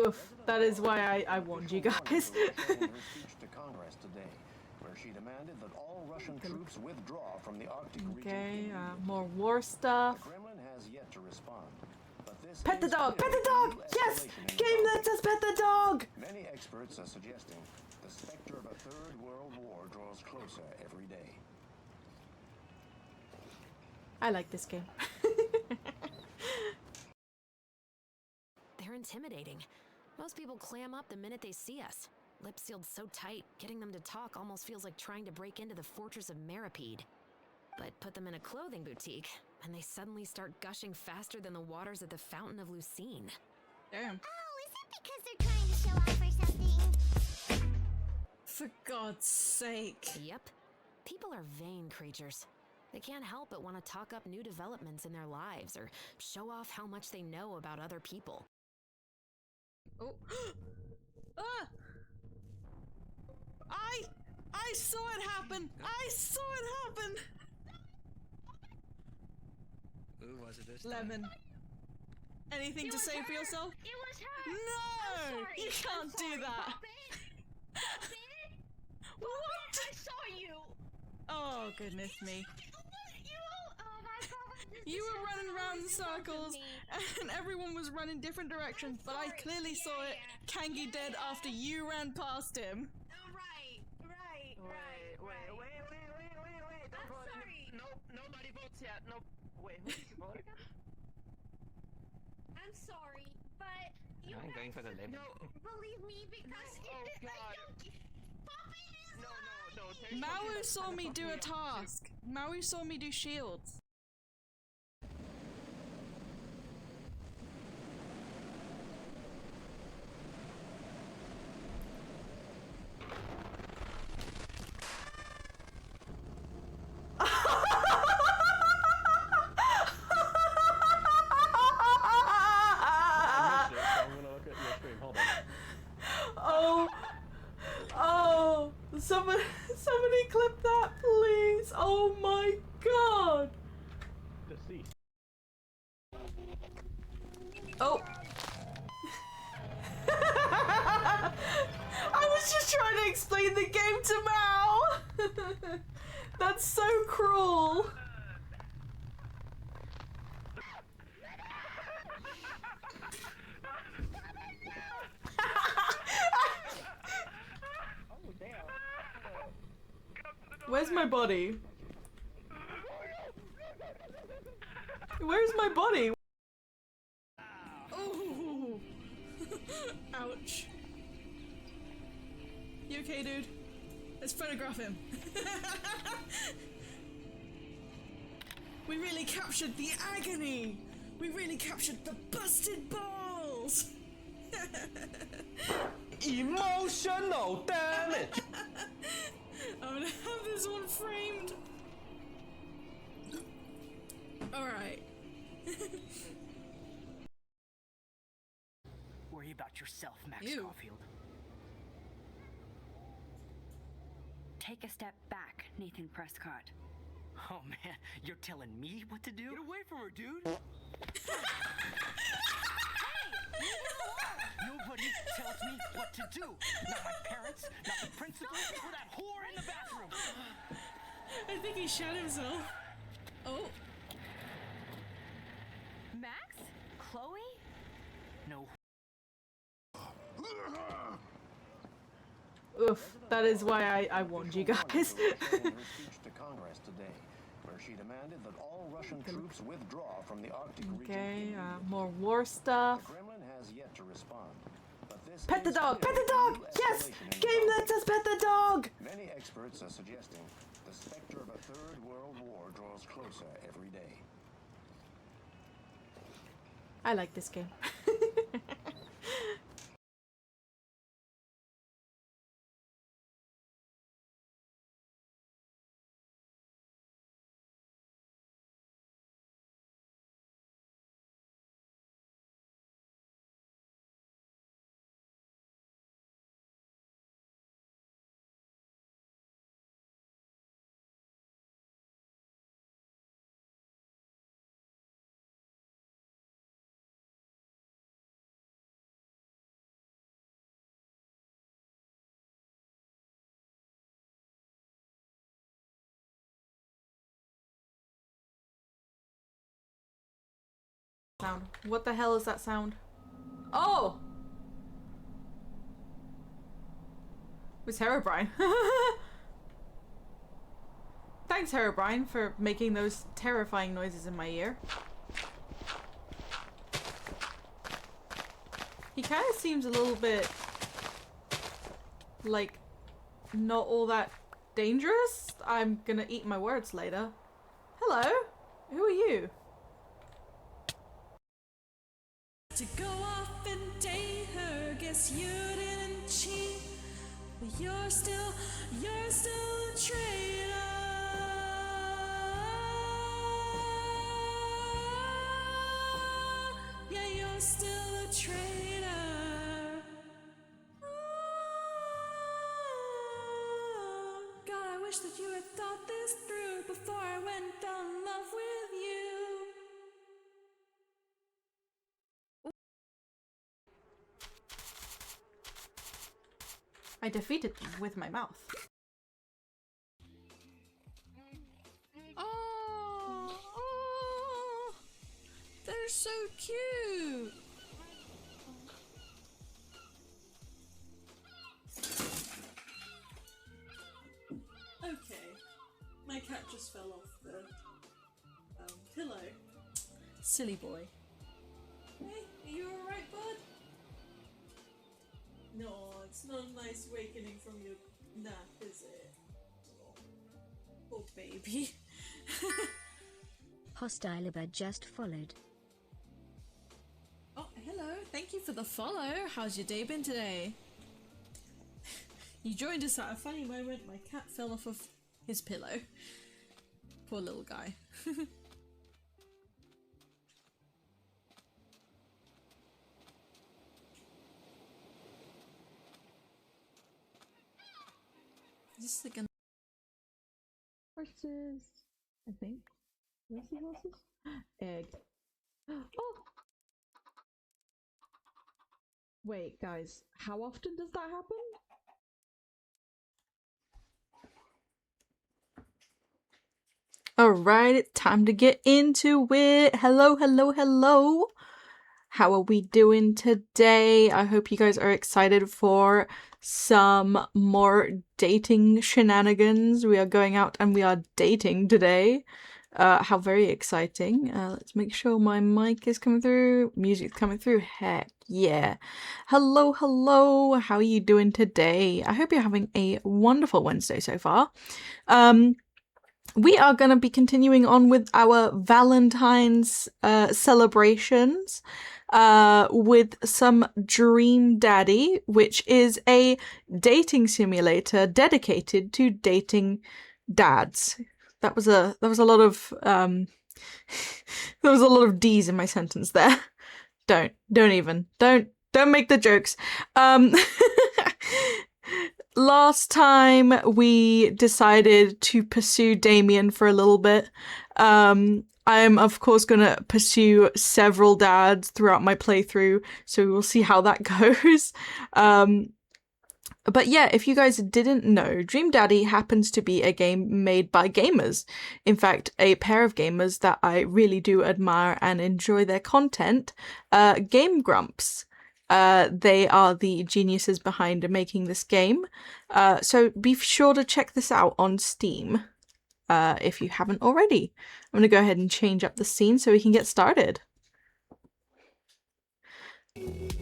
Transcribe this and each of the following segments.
Oof, that is why I warned you guys. in her speech to Congress today, where she demanded that all Russian troops withdraw from the Arctic region. More war stuff. The Kremlin has yet to respond. But this Pet the is dog! Pet the clearly dog! a new Yes! escalation in the Game lets us pet the dog! Many experts are suggesting the specter of a third world war draws closer every day. I like this game. They're intimidating. Most people clam up the minute they see us. Lips sealed so tight, getting them to talk almost feels like trying to break into the fortress of Meripede. But put them in a clothing boutique, and they suddenly start gushing faster than the waters at the Fountain of Lucine. Damn. Oh, is it because they're trying to show off or something? For God's sake. Yep. People are vain creatures. They can't help but want to talk up new developments in their lives or show off how much they know about other people. Oh. Ah! I saw it happen! I saw it happen! Who was it this Lemon. Anything to say for yourself? It was her! No! Sorry. You can't do that! What? I saw you! Oh, goodness me. Oh my god! You were running around in circles, and everyone was running different directions, but I clearly saw it. Kangi dead after you ran past him. Right. Don't vote. sorry. No, nobody votes yet. No. Wait, who did you vote again? I'm sorry, but you I'm going for the lemon. No, believe me, because Oh god. Poppy is No. Maui saw me do a task. Maui saw me do shields. Oh, somebody clip that, please. Oh my god. Oh. I was just trying to explain the game to Mao. That's so cruel. Where's my body? Where's my body? Oh! Ouch. You okay, dude? Let's photograph him. We really captured the agony! We really captured the busted balls! Emotional damage! I'm gonna have this one framed. Alright. Worry about yourself, Max Ew. Caulfield. Take a step back, Nathan Prescott. Oh man, you're telling me what to do? Get away from her, dude! Nobody tells me what to do. Not my parents, not the principal, or that whore in the bathroom. I think he shot himself. Oh. Max? Chloe? No. Oof, that is why I warned you guys. In her speech to Congress today, where she demanded that all Russian troops withdraw from the Arctic region. More war stuff. The Kremlin has yet to respond. But this Pet the is dog! Pet clearly the a dog! new Yes! escalation in Game the lets us pet the dog! Many experts are suggesting the specter of a third world war draws closer every day. I like this game. sound? What the hell is that sound? Oh! It was Herobrine. Thanks, Herobrine, for making those terrifying noises in my ear. He kind of seems a little bit like not all that dangerous. I'm gonna eat my words later. Hello? Who are you? To go off and date her, guess you didn't cheat, but you're still a traitor. Yeah, you're still a traitor. God, I wish that you had thought this through before I went and fell in love with you. I defeated them with my mouth. Oh, they're so cute. Okay, my cat just fell off the pillow. Silly boy. Hey, are you alright, bud? No, it's not a nice awakening from your nap, is it? Oh, baby. Hostile but just followed. Oh, hello. Thank you for the follow. How's your day been today? You joined us at a funny moment. My cat fell off of his pillow. Poor little guy. Is this like a horses? I think. Is this horses? Egg. Oh! Wait, guys, how often does that happen? Alright, time to get into it. Hello, hello, hello. How are we doing today? I hope you guys are excited for some more dating shenanigans. We are going out and we are dating today. How very exciting. Let's make sure my mic is coming through. Music's coming through. Heck yeah. Hello, hello. How are you doing today? I hope you're having a wonderful Wednesday so far. We are going to be continuing on with our Valentine's celebrations with some Dream Daddy, which is a dating simulator dedicated to dating dads. That was a lot of there was a lot of D's in my sentence there. Don't make the jokes. Last time we decided to pursue Damien for a little bit. I'm of course gonna pursue several dads throughout my playthrough, so we'll see how that goes. But yeah, if you guys didn't know, Dream Daddy happens to be a game made by gamers. In fact, a pair of gamers that I really do admire and enjoy their content, Game Grumps. They are the geniuses behind making this game. So be sure to check this out on Steam if you haven't already. I'm going to go ahead and change up the scene so we can get started.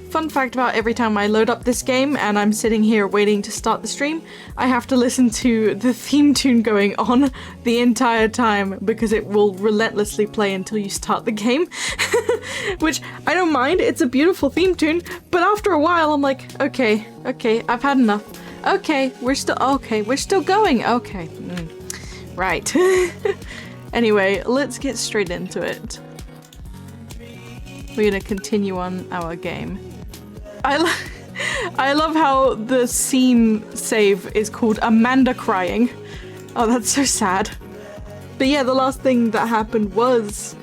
Fun fact about every time I load up this game and I'm sitting here waiting to start the stream, I have to listen to the theme tune going on the entire time because it will relentlessly play until you start the game. Which I don't mind, it's a beautiful theme tune, but after a while I'm like, okay, I've had enough. Okay, we're still going. Okay, right. Anyway, let's get straight into it. We're gonna continue on our game. I love how the scene save is called Amanda crying. Oh, that's so sad. But yeah, the last thing that happened was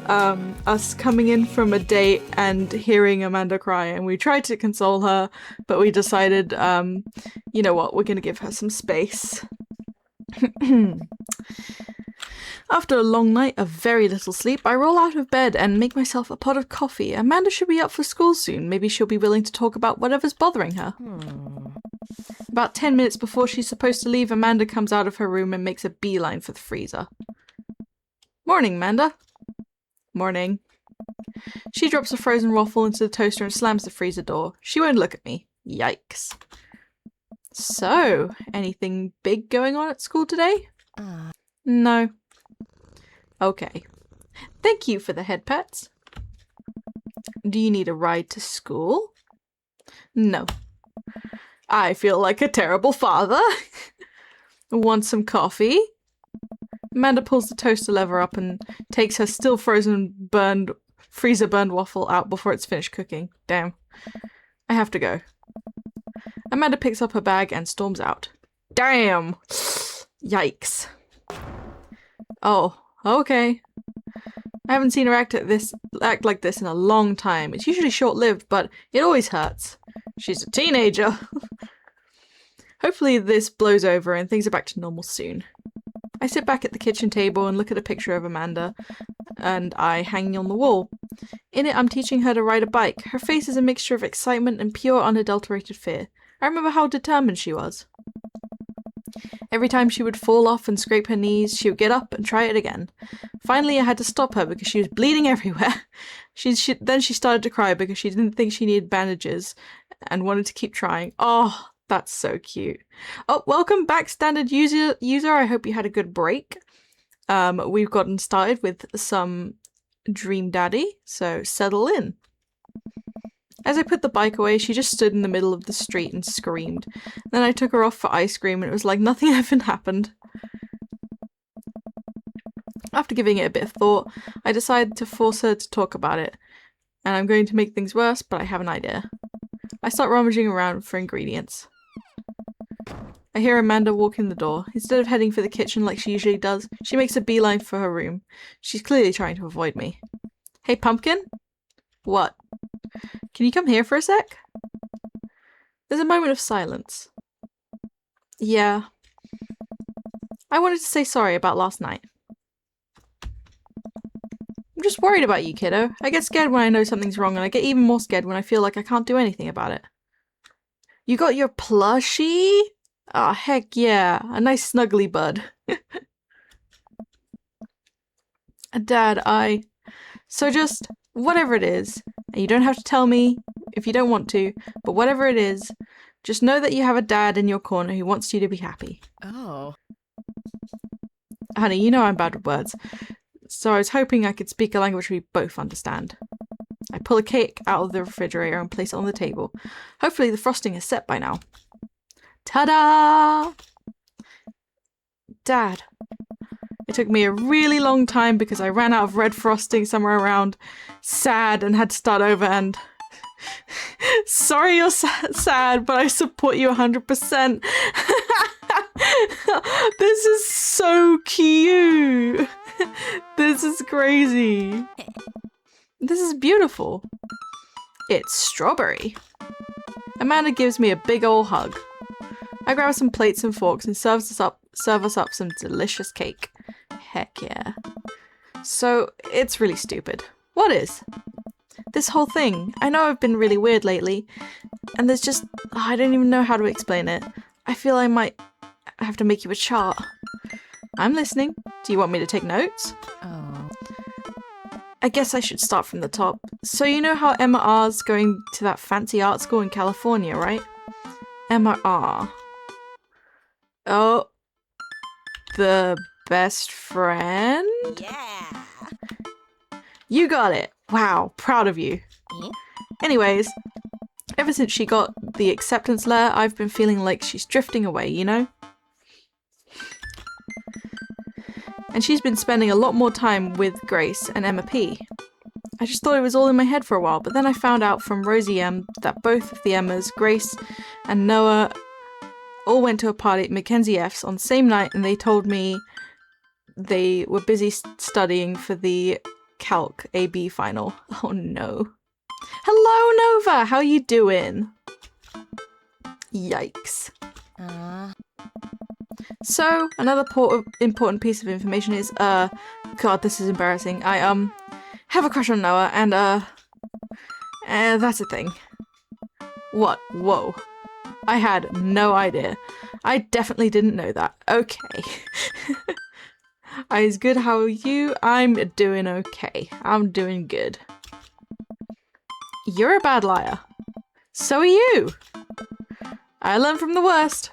us coming in from a date and hearing Amanda cry, and we tried to console her, but we decided, you know what, we're gonna give her some space. After a long night of very little sleep, I roll out of bed and make myself a pot of coffee. Amanda should be up for school soon. Maybe she'll be willing to talk about whatever's bothering her. About 10 minutes before she's supposed to leave, Amanda comes out of her room and makes a beeline for the freezer. Morning, Amanda. Morning. She drops a frozen waffle into the toaster and slams the freezer door. She won't look at me. Yikes. So, anything big going on at school today? No. Okay. Thank you for the head pats. Do you need a ride to school? No. I feel like a terrible father. Want some coffee? Amanda pulls the toaster lever up and takes her still frozen freezer burned waffle out before it's finished cooking. Damn. I have to go. Amanda picks up her bag and storms out. Damn! Yikes. Oh, okay. I haven't seen her act like this in a long time. It's usually short-lived, but it always hurts. She's a teenager. Hopefully this blows over and things are back to normal soon. I sit back at the kitchen table and look at a picture of Amanda and I hanging on the wall. In it, I'm teaching her to ride a bike. Her face is a mixture of excitement and pure unadulterated fear. I remember how determined she was. Every time she would fall off and scrape her knees, she would get up and try it again. Finally, I had to stop her because she was bleeding everywhere. Then she started to cry because she didn't think she needed bandages and wanted to keep trying. Oh, that's so cute. Oh, welcome back, standard user. I hope you had a good break. We've gotten started with some Dream Daddy, so settle in. As I put the bike away, she just stood in the middle of the street and screamed. Then I took her off for ice cream and it was like nothing even happened. After giving it a bit of thought, I decided to force her to talk about it. And I'm going to make things worse, but I have an idea. I start rummaging around for ingredients. I hear Amanda walk in the door. Instead of heading for the kitchen like she usually does, she makes a beeline for her room. She's clearly trying to avoid me. Hey, Pumpkin? What? Can you come here for a sec? There's a moment of silence. Yeah. I wanted to say sorry about last night. I'm just worried about you, kiddo. I get scared when I know something's wrong, and I get even more scared when I feel like I can't do anything about it. You got your plushie? Ah, heck yeah. A nice snuggly bud. Dad, So just, whatever it is, and you don't have to tell me if you don't want to, but whatever it is, just know that you have a dad in your corner who wants you to be happy. Oh. Honey, you know I'm bad with words, so I was hoping I could speak a language we both understand. I pull a cake out of the refrigerator and place it on the table. Hopefully the frosting is set by now. Ta-da! Dad. It took me a really long time because I ran out of red frosting somewhere around, sad, and had to start over and... Sorry you're sad, but I support you 100%. This is so cute. This is crazy. This is beautiful. It's strawberry. Amanda gives me a big ol' hug. I grab some plates and forks and serve us up some delicious cake. Heck yeah. So, it's really stupid. What is? This whole thing. I know I've been really weird lately, and there's just... I don't even know how to explain it. I feel I might have to make you a chart. I'm listening. Do you want me to take notes? Oh. I guess I should start from the top. So you know how Emma R's going to that fancy art school in California, right? Emma R. Oh. The best friend? Yeah. You got it. Wow, proud of you. Anyways, ever since she got the acceptance letter, I've been feeling like she's drifting away, you know? And she's been spending a lot more time with Grace and Emma P. I just thought it was all in my head for a while, but then I found out from Rosie M that both of the Emmas, Grace and Noah, all went to a party at Mackenzie F's on the same night, and they told me they were busy studying for the Calc AB final. Oh no. Hello Nova, how you doing? Yikes. So, another important piece of information is, God, this is embarrassing. I, have a crush on Noah, and, that's a thing. What? Whoa. I had no idea. I definitely didn't know that. Okay. I's good, how are you? I'm doing okay. I'm doing good. You're a bad liar. So are you. I learned from the worst.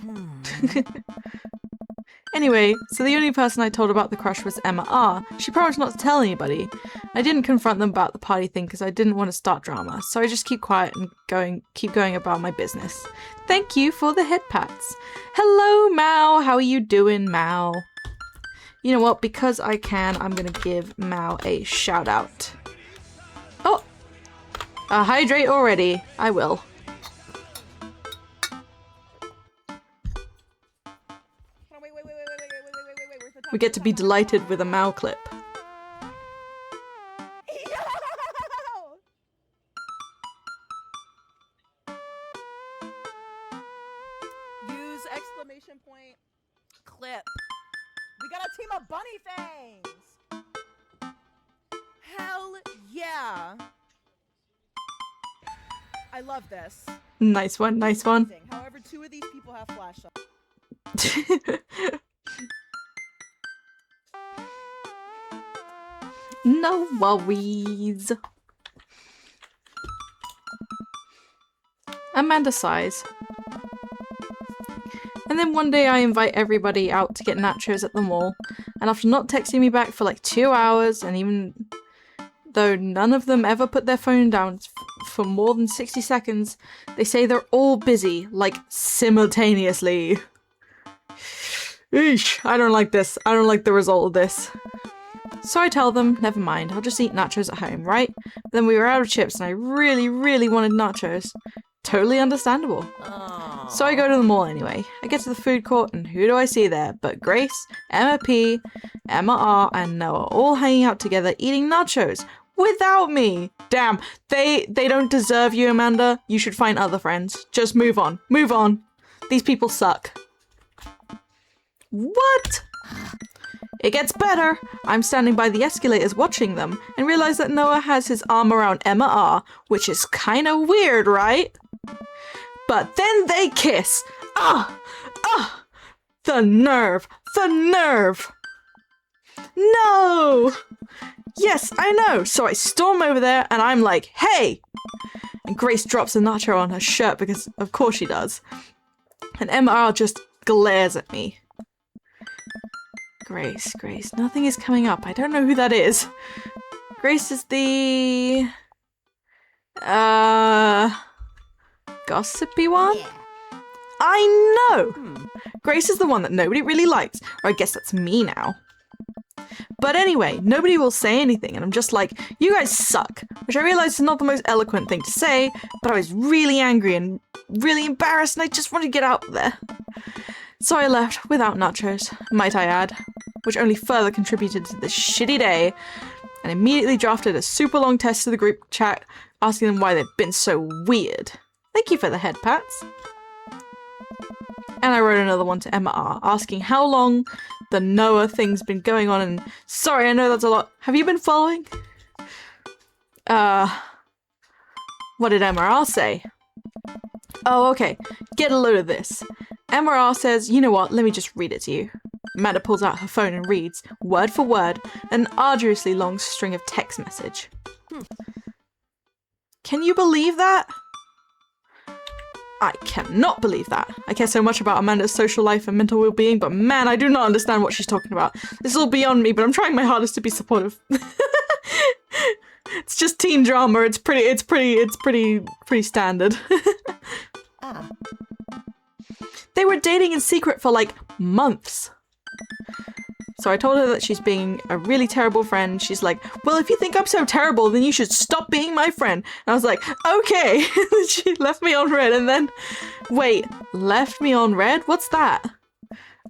Anyway, so the only person I told about the crush was Emma R. She promised not to tell anybody. I didn't confront them about the party thing because I didn't want to start drama, so I just keep quiet and keep going about my business. Thank you for the head pats. Hello, Mao. How are you doing, Mao? You know what? Because I can, I'm gonna give Mao a shout out. Oh! Hydrate already. I will. We get to be delighted with a Mao clip. Use exclamation point clip. We got a team of bunny fangs. Hell yeah. I love this. Nice one, nice one. Amazing. However, 2 of these people have flashlights. No worries. Amanda sighs. And then one day I invite everybody out to get nachos at the mall, and after not texting me back for like 2 hours, and even though none of them ever put their phone down for more than 60 seconds, they say they're all busy, like simultaneously. Eesh, I don't like this. I don't like the result of this. So I tell them, never mind, I'll just eat nachos at home, right? But then we were out of chips and I really wanted nachos. Totally understandable. Oh. So I go to the mall anyway. I get to the food court and who do I see there but Grace, Emma P, Emma R, and Noah all hanging out together eating nachos without me. Damn, they don't deserve you, Amanda. You should find other friends. Just move on. Move on. These people suck. What? It gets better. I'm standing by the escalators watching them and realize that Noah has his arm around Emma R, which is kinda weird, right? But then they kiss. The nerve. The nerve. No. Yes, I know. So I storm over there and I'm like, hey. And Grace drops a nacho on her shirt because of course she does. And Emma R just glares at me. Grace, nothing is coming up. I don't know who that is. Grace is the... gossipy one? Yeah. I know! Grace is the one that nobody really likes. Or I guess that's me now. But anyway, nobody will say anything and I'm just like, you guys suck. Which I realize is not the most eloquent thing to say, but I was really angry and really embarrassed and I just wanted to get out there. So I left without nachos, might I add, which only further contributed to this shitty day, and immediately drafted a super long test to the group chat asking them why they've been so weird. Thank you for the head pats. And I wrote another one to Emma R asking how long the Noah thing's been going on, and sorry, I know that's a lot. Have you been following? What did Emma R say? Oh, okay. Get a load of this. Emma R says, you know what, let me just read it to you. Amanda pulls out her phone and reads, word for word, an arduously long string of text message. Can you believe that? I cannot believe that. I care so much about Amanda's social life and mental well-being, but man, I do not understand what she's talking about. This is all beyond me, but I'm trying my hardest to be supportive. It's just teen drama. It's pretty standard. They were dating in secret for like months. So I told her that she's being a really terrible friend. She's like, well, if you think I'm so terrible, then you should stop being my friend. And I was like, okay. She left me on red and then... Wait, left me on red? What's that?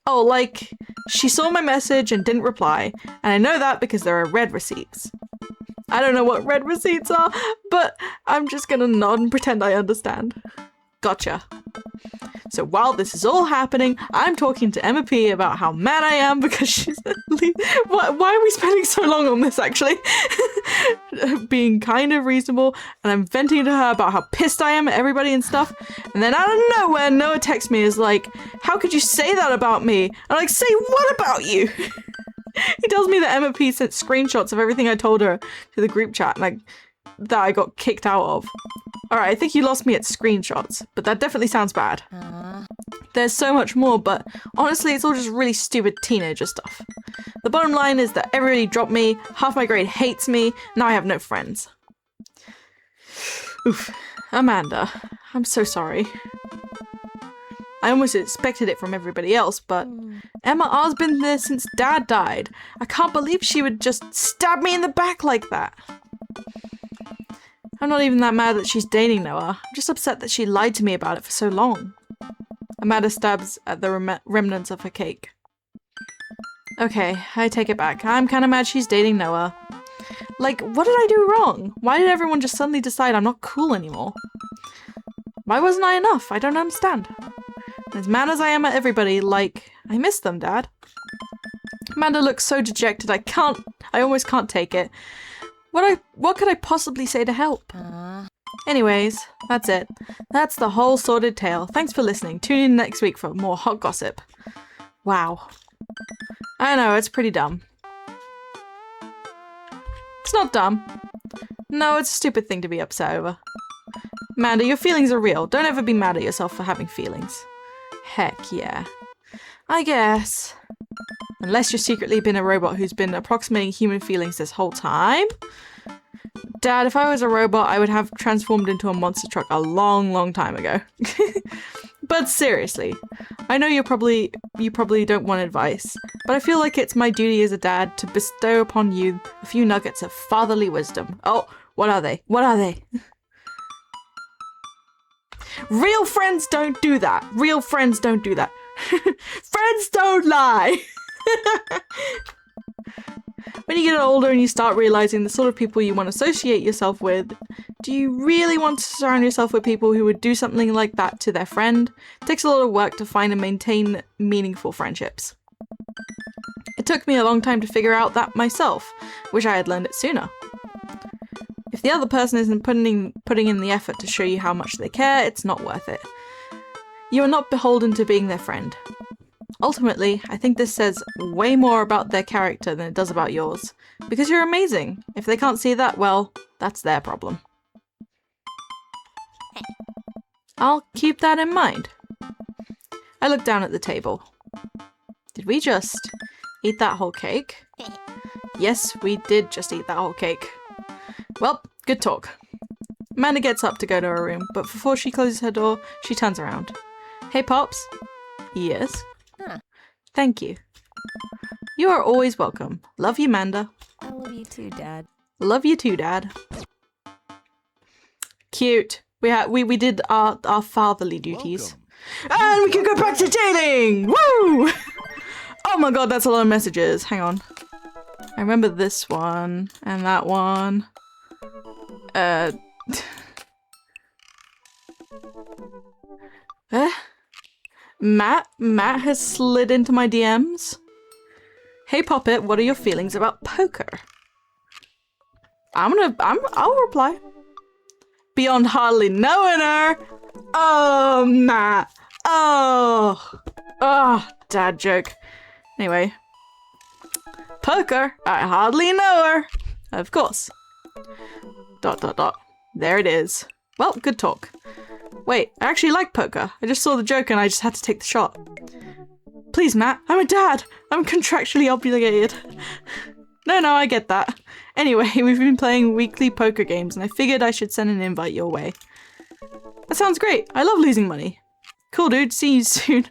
Oh, like, she saw my message and didn't reply. And I know that because there are red receipts. I don't know what red receipts are, but I'm just gonna nod and pretend I understand. Gotcha. So while this is all happening, I'm talking to Emma P about how mad I am because she's why are we spending so long on this actually? Being kind of reasonable, and I'm venting to her about how pissed I am at everybody and stuff. And then out of nowhere, Noah texts me is like, how could you say that about me? And I'm like, say what about you? He tells me that Emma P sent screenshots of everything I told her to the group chat, like that I got kicked out of. Alright, I think you lost me at screenshots, but that definitely sounds bad. There's so much more, but honestly, it's all just really stupid teenager stuff. The bottom line is that everybody dropped me, half my grade hates me, now I have no friends. Oof. Amanda, I'm so sorry. I almost expected it from everybody else, but Emma R's been there since Dad died. I can't believe she would just stab me in the back like that. I'm not even that mad that she's dating Noah. I'm just upset that she lied to me about it for so long. Amanda stabs at the remnants of her cake. Okay, I take it back. I'm kind of mad she's dating Noah. Like, what did I do wrong? Why did everyone just suddenly decide I'm not cool anymore? Why wasn't I enough? I don't understand. As mad as I am at everybody, like, I miss them, Dad. Amanda looks so dejected, I almost can't take it. What could I possibly say to help? Anyways, that's it. That's the whole sordid tale. Thanks for listening. Tune in next week for more hot gossip. Wow. I know, it's pretty dumb. It's not dumb. No, it's a stupid thing to be upset over. Amanda, your feelings are real. Don't ever be mad at yourself for having feelings. Heck yeah. I guess. Unless you've secretly been a robot who's been approximating human feelings this whole time. Dad, if I was a robot, I would have transformed into a monster truck a long, long time ago. But seriously, I know you probably don't want advice, but I feel like it's my duty as a dad to bestow upon you a few nuggets of fatherly wisdom. Oh, what are they? What are they? Real friends don't do that. Real friends don't do that. Friends don't lie. When you get older and you start realizing the sort of people you want to associate yourself with, do you really want to surround yourself with people who would do something like that to their friend? It takes a lot of work to find and maintain meaningful friendships. It took me a long time to figure out that myself. Wish I had learned it sooner. If the other person isn't putting in the effort to show you how much they care, it's not worth it. You are not beholden to being their friend. Ultimately, I think this says way more about their character than it does about yours. Because you're amazing. If they can't see that, well, that's their problem. I'll keep that in mind. I look down at the table. Did we just eat that whole cake? Yes, we did just eat that whole cake. Well, good talk. Amanda gets up to go to her room, but before she closes her door, she turns around. Hey, Pops. Yes? Thank you. You are always welcome. Love you, Amanda. I love you too, Dad. Love you too, Dad. Cute. We did our fatherly duties. Welcome. And we can go back to dating! Woo! Oh my god, that's a lot of messages. Hang on. I remember this one and that one. Matt has slid into my DMs. Hey Poppet, what are your feelings about poker? I'll reply. Beyond hardly knowing her. Oh, Matt. Oh, dad joke. Anyway. Poker, I hardly know her. Of course. ... There it is. Well, good talk. Wait, I actually like poker. I just saw the joke and I just had to take the shot. Please, Matt, I'm a dad. I'm contractually obligated. No, I get that. Anyway, we've been playing weekly poker games and I figured I should send an invite your way. That sounds great. I love losing money. Cool, dude. See you soon.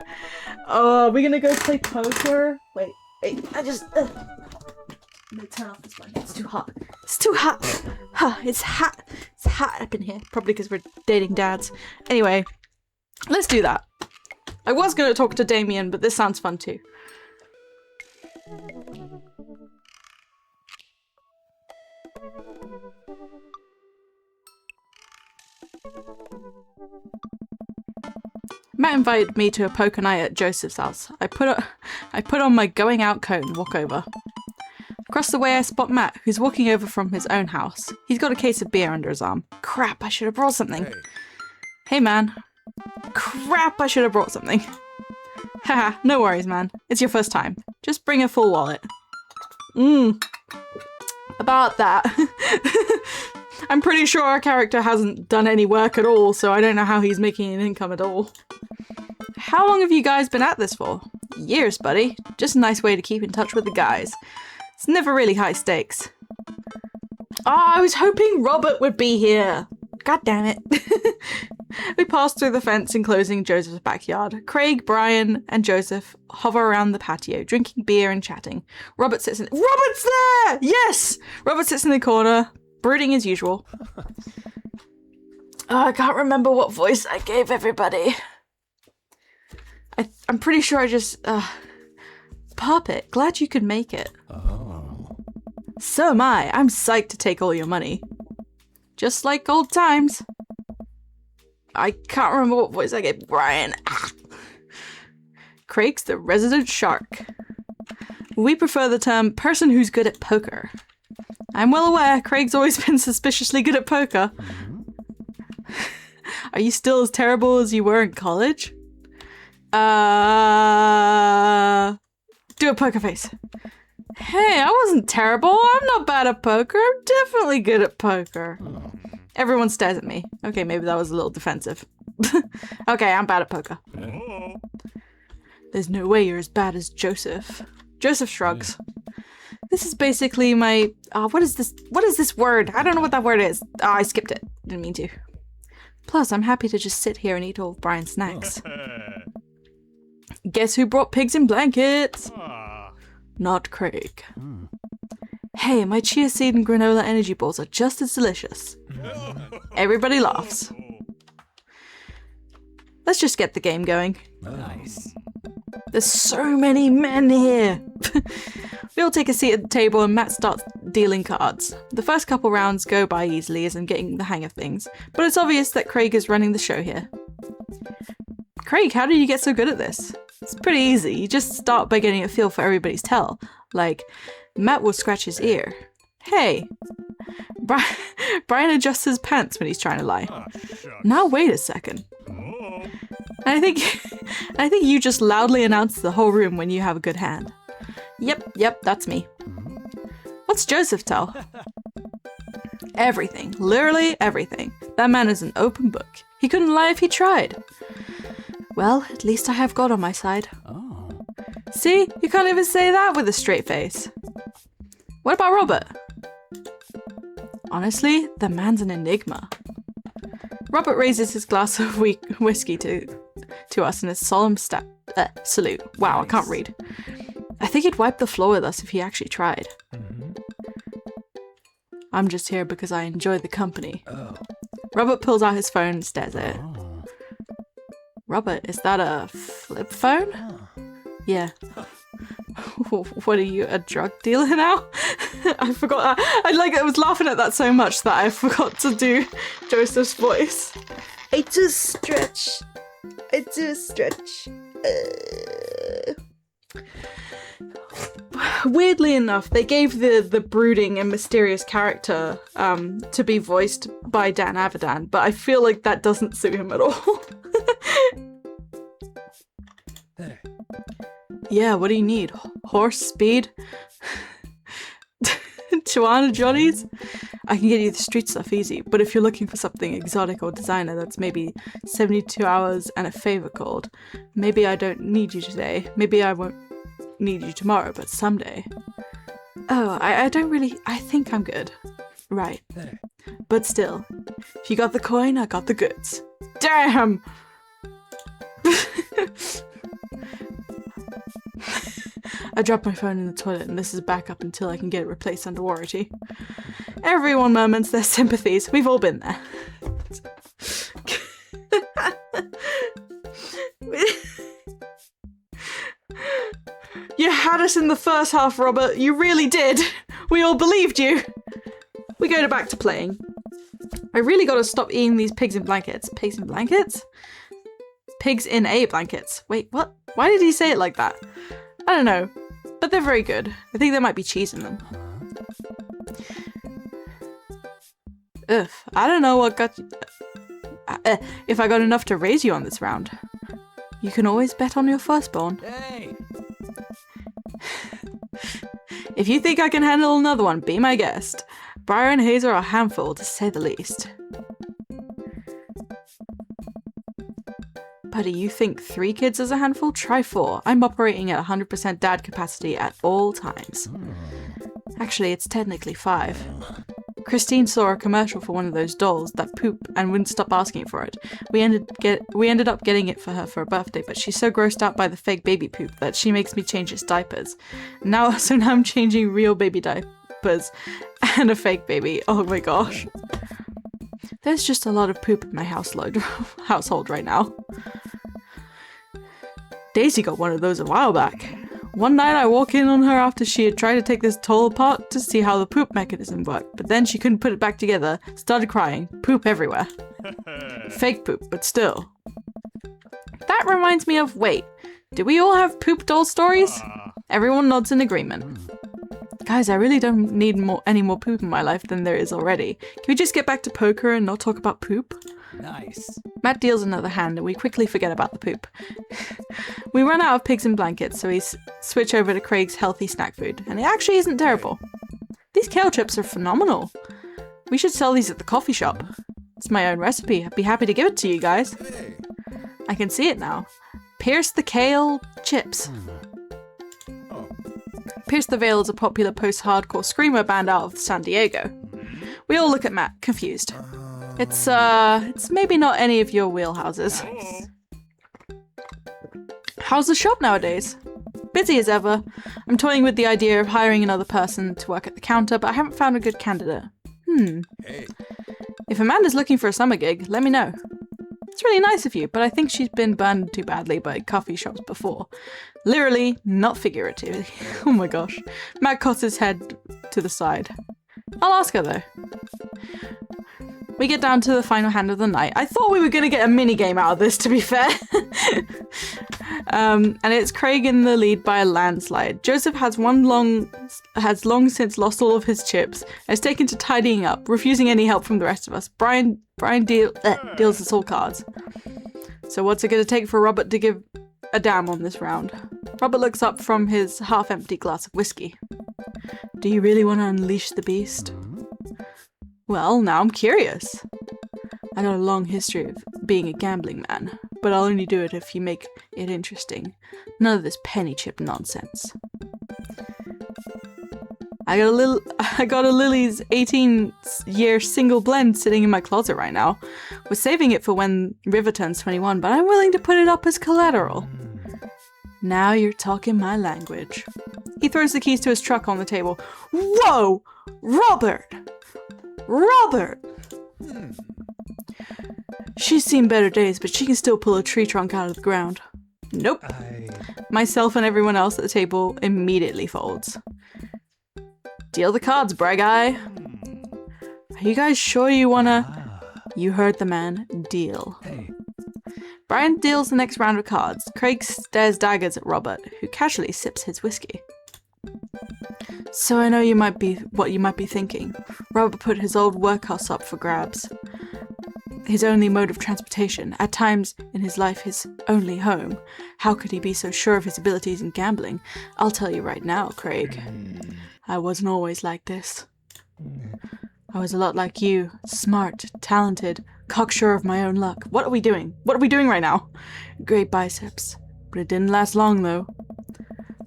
Oh, we're gonna go play poker? Wait, I just... Let me turn off this one. It's too hot. It's too hot. It's hot. It's hot up in here. Probably because we're dating dads. Anyway, let's do that. I was going to talk to Damien, but this sounds fun too. Matt invited me to a poker night at Joseph's house. I put on my going out coat and walk over. Across the way I spot Matt, who's walking over from his own house. He's got a case of beer under his arm. Crap, I should have brought something. Hey man. Crap, I should have brought something. Haha, no worries man. It's your first time. Just bring a full wallet. About that. I'm pretty sure our character hasn't done any work at all, so I don't know how he's making an income at all. How long have you guys been at this for? Years, buddy. Just a nice way to keep in touch with the guys. It's never really high stakes. Oh, I was hoping Robert would be here. God damn it. We pass through the fence enclosing Joseph's backyard. Craig, Brian, and Joseph hover around the patio, drinking beer and chatting. Robert's there! Yes! Robert sits in the corner, brooding as usual. Oh, I can't remember what voice I gave everybody. I'm pretty sure I just... Puppet, glad you could make it. Oh. So am I. I'm psyched to take all your money. Just like old times. I can't remember what voice I gave Brian. Craig's the resident shark. We prefer the term person who's good at poker. I'm well aware Craig's always been suspiciously good at poker. Are you still as terrible as you were in college? Do a poker face. Hey, I wasn't terrible. I'm not bad at poker. I'm definitely good at poker. Everyone stares at me. Okay, maybe that was a little defensive. Okay, I'm bad at poker. There's no way you're as bad as Joseph. Joseph shrugs. This is basically my... what is this? What is this word? I don't know what that word is. I skipped it. Didn't mean to. Plus, I'm happy to just sit here and eat all of Brian's snacks. Guess who brought pigs in blankets? Not Craig. Hey, my chia seed and granola energy balls are just as delicious. Everybody laughs. Let's just get the game going. Nice. There's so many men here. We all take a seat at the table and Matt starts dealing cards. The first couple rounds go by easily as I'm getting the hang of things, but it's obvious that Craig is running the show here. Craig, how did you get so good at this? It's pretty easy. You just start by getting a feel for everybody's tell. Like, Matt will scratch his ear. Hey! Brian adjusts his pants when he's trying to lie. Now wait a second. I think you just loudly announce to the whole room when you have a good hand. Yep, that's me. What's Joseph tell? Everything. Literally everything. That man is an open book. He couldn't lie if he tried. Well, at least I have God on my side. Oh. See? You can't even say that with a straight face. What about Robert? Honestly, the man's an enigma. Robert raises his glass of whiskey to us in a solemn salute. Wow, I can't read. I think he'd wipe the floor with us if he actually tried. I'm just here because I enjoy the company. Oh. Robert pulls out his phone and stares at it. Oh. Robert, is that a flip phone? Oh. Yeah. What are you, a drug dealer now? I forgot. I was laughing at that so much that I forgot to do Joseph's voice. I do stretch. Weirdly enough, they gave the brooding and mysterious character to be voiced by Dan Avidan, but I feel like that doesn't suit him at all. There. Yeah, what do you need? Horse speed? Chihuahua Johnny's? I can get you the street stuff easy, but if you're looking for something exotic or designer that's maybe 72 hours and a favor called, maybe I don't need you today. Maybe I won't need you tomorrow, but someday. Oh, I don't really... I think I'm good. Right. There. But still, if you got the coin, I got the goods. Damn! I dropped my phone in the toilet and this is back up until I can get it replaced under warranty. Everyone murmurs their sympathies. We've all been there. You had us in the first half, Robert. You really did. We all believed you. We go back to playing. I really gotta stop eating these pigs in blankets. Pigs in blankets? Pigs in A blankets. Wait, what? Why did he say it like that? I don't know, but they're very good. I think there might be cheese in them. Ugh, I don't know what got if I got enough to raise you on this round. You can always bet on your firstborn. Hey! If you think I can handle another one, be my guest. Briar and Hazer are a handful, to say the least. Buddy, you think 3 kids is a handful? Try 4. I'm operating at 100% dad capacity at all times. Actually, it's technically 5. Christine saw a commercial for one of those dolls that poop and wouldn't stop asking for it. We ended up getting it for her for a birthday, but she's so grossed out by the fake baby poop that she makes me change its diapers. Now I'm changing real baby diapers and a fake baby. Oh my gosh. There's just a lot of poop in my household right now. Daisy got one of those a while back. One night I walk in on her after she had tried to take this toll apart to see how the poop mechanism worked, but then she couldn't put it back together, started crying, poop everywhere. Fake poop, but still. That reminds me of, wait, do we all have poop doll stories? Everyone nods in agreement. Guys, I really don't need any more poop in my life than there is already. Can we just get back to poker and not talk about poop? Nice. Matt deals another hand and we quickly forget about the poop. We run out of pigs and blankets, so we switch over to Craig's healthy snack food, and it actually isn't terrible. These kale chips are phenomenal. We should sell these at the coffee shop. It's my own recipe. I'd be happy to give it to you guys. I can see it now. Pierce the Kale chips. Pierce the Veil is a popular post-hardcore screamer band out of San Diego. We all look at Matt, confused. It's maybe not any of your wheelhouses. How's the shop nowadays? Busy as ever. I'm toying with the idea of hiring another person to work at the counter, but I haven't found a good candidate. If Amanda's looking for a summer gig, let me know. It's really nice of you, but I think she's been burned too badly by coffee shops before. Literally, not figuratively. Oh my gosh. Matt cocks his head to the side. I'll ask her though. We get down to the final hand of the night. I thought we were going to get a mini game out of this, to be fair. And it's Craig in the lead by a landslide. Joseph has long since lost all of his chips and is taken to tidying up, refusing any help from the rest of us. Brian deals us all cards. So what's it going to take for Robert to give a damn on this round? Robert looks up from his half-empty glass of whiskey. Do you really want to unleash the beast? Well, now I'm curious. I got a long history of being a gambling man, but I'll only do it if you make it interesting. None of this penny chip nonsense. I got a Lily's 18-year single blend sitting in my closet right now. We're saving it for when River turns 21, but I'm willing to put it up as collateral. Now you're talking my language. He throws the keys to his truck on the table. Whoa! Robert! She's seen better days, but she can still pull a tree trunk out of the ground. Nope. Myself and everyone else at the table immediately folds. Deal the cards, Brag Eye. Are you guys sure you wanna... You heard the man. Deal. Brian deals the next round of cards. Craig stares daggers at Robert, who casually sips his whiskey. So I know what you might be thinking. Robert put his old workhouse up for grabs. His only mode of transportation, at times in his life his only home. How could he be so sure of his abilities in gambling? I'll tell you right now, Craig. I wasn't always like this. I was a lot like you. Smart, talented, cocksure of my own luck. What are we doing? What are we doing right now? Great biceps. But it didn't last long, though.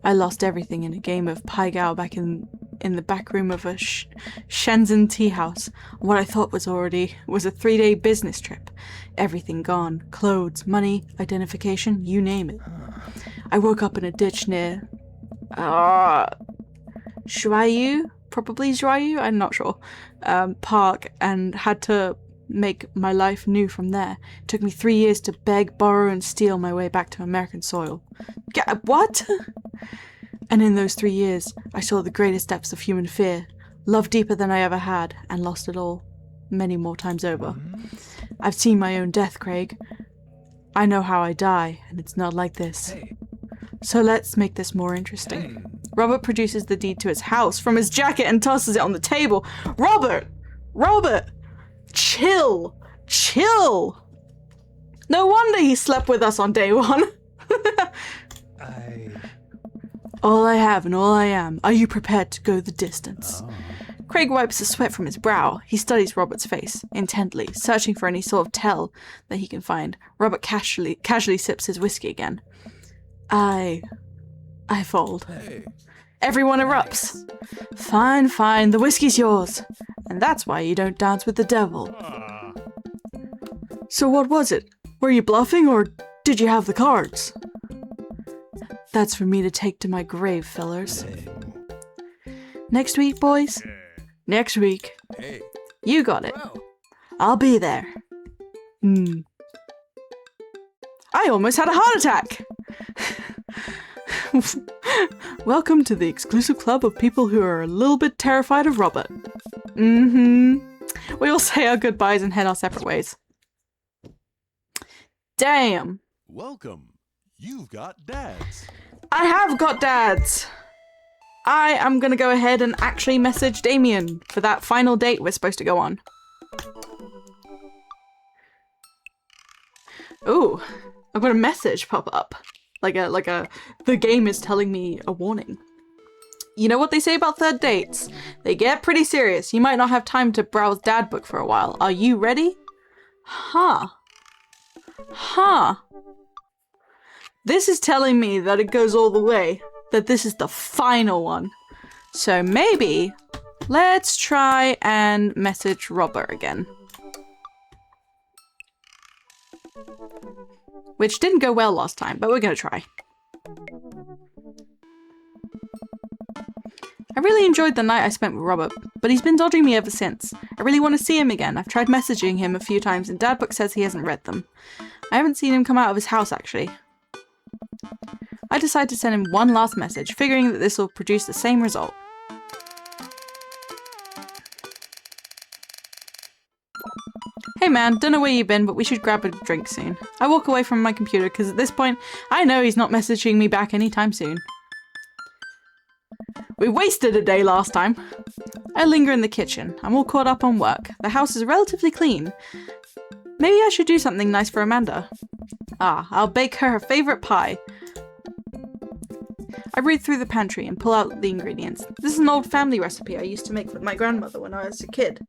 I lost everything in a game of Pai Gow back in the back room of a Shenzhen tea house. What I thought was a 3-day business trip. Everything gone. Clothes, money, identification, you name it. I woke up in a ditch near... Shuayu? Probably Shuayu? I'm not sure. Park, and had to make my life new from there. It took me 3 years to beg, borrow, and steal my way back to American soil. What? And in those 3 years, I saw the greatest depths of human fear, love deeper than I ever had, and lost it all, many more times over. I've seen my own death, Craig. I know how I die, and it's not like this. Hey. So let's make this more interesting. Hey. Robert produces the deed to his house from his jacket and tosses it on the table. Robert! Robert! Chill! Chill! No wonder he slept with us on day one. All I have and all I am. Are you prepared to go the distance? Oh. Craig wipes the sweat from his brow. He studies Robert's face intently, searching for any sort of tell that he can find. Robert casually sips his whiskey again. I fold. Hey. Everyone erupts. Fine, fine, the whiskey's yours. And that's why you don't dance with the devil. So what was it? Were you bluffing or did you have the cards? That's for me to take to my grave, fellers. Hey. Next week, boys? Next week. Hey. You got it. Bro. I'll be there. I almost had a heart attack! Welcome to the exclusive club of people who are a little bit terrified of Robert. We all say our goodbyes and head our separate ways. Damn. Welcome. You've got dads. I have got dads! I am gonna go ahead and actually message Damien for that final date we're supposed to go on. Ooh, I've got a message pop up. The game is telling me a warning. You know what they say about third dates? They get pretty serious. You might not have time to browse dad book for a while. Are you ready? Huh. This is telling me that it goes all the way. That this is the final one. So maybe let's try and message Robert again. Which didn't go well last time, but we're gonna try. I really enjoyed the night I spent with Robert, but he's been dodging me ever since. I really want to see him again. I've tried messaging him a few times and Dadbook says he hasn't read them. I haven't seen him come out of his house actually. I decided to send him one last message, figuring that this will produce the same result. Hey man, don't know where you've been, but we should grab a drink soon. I walk away from my computer because at this point, I know he's not messaging me back anytime soon. We wasted a day last time. I linger in the kitchen. I'm all caught up on work. The house is relatively clean. Maybe I should do something nice for Amanda. I'll bake her favorite pie. I read through the pantry and pull out the ingredients. This is an old family recipe I used to make with my grandmother when I was a kid.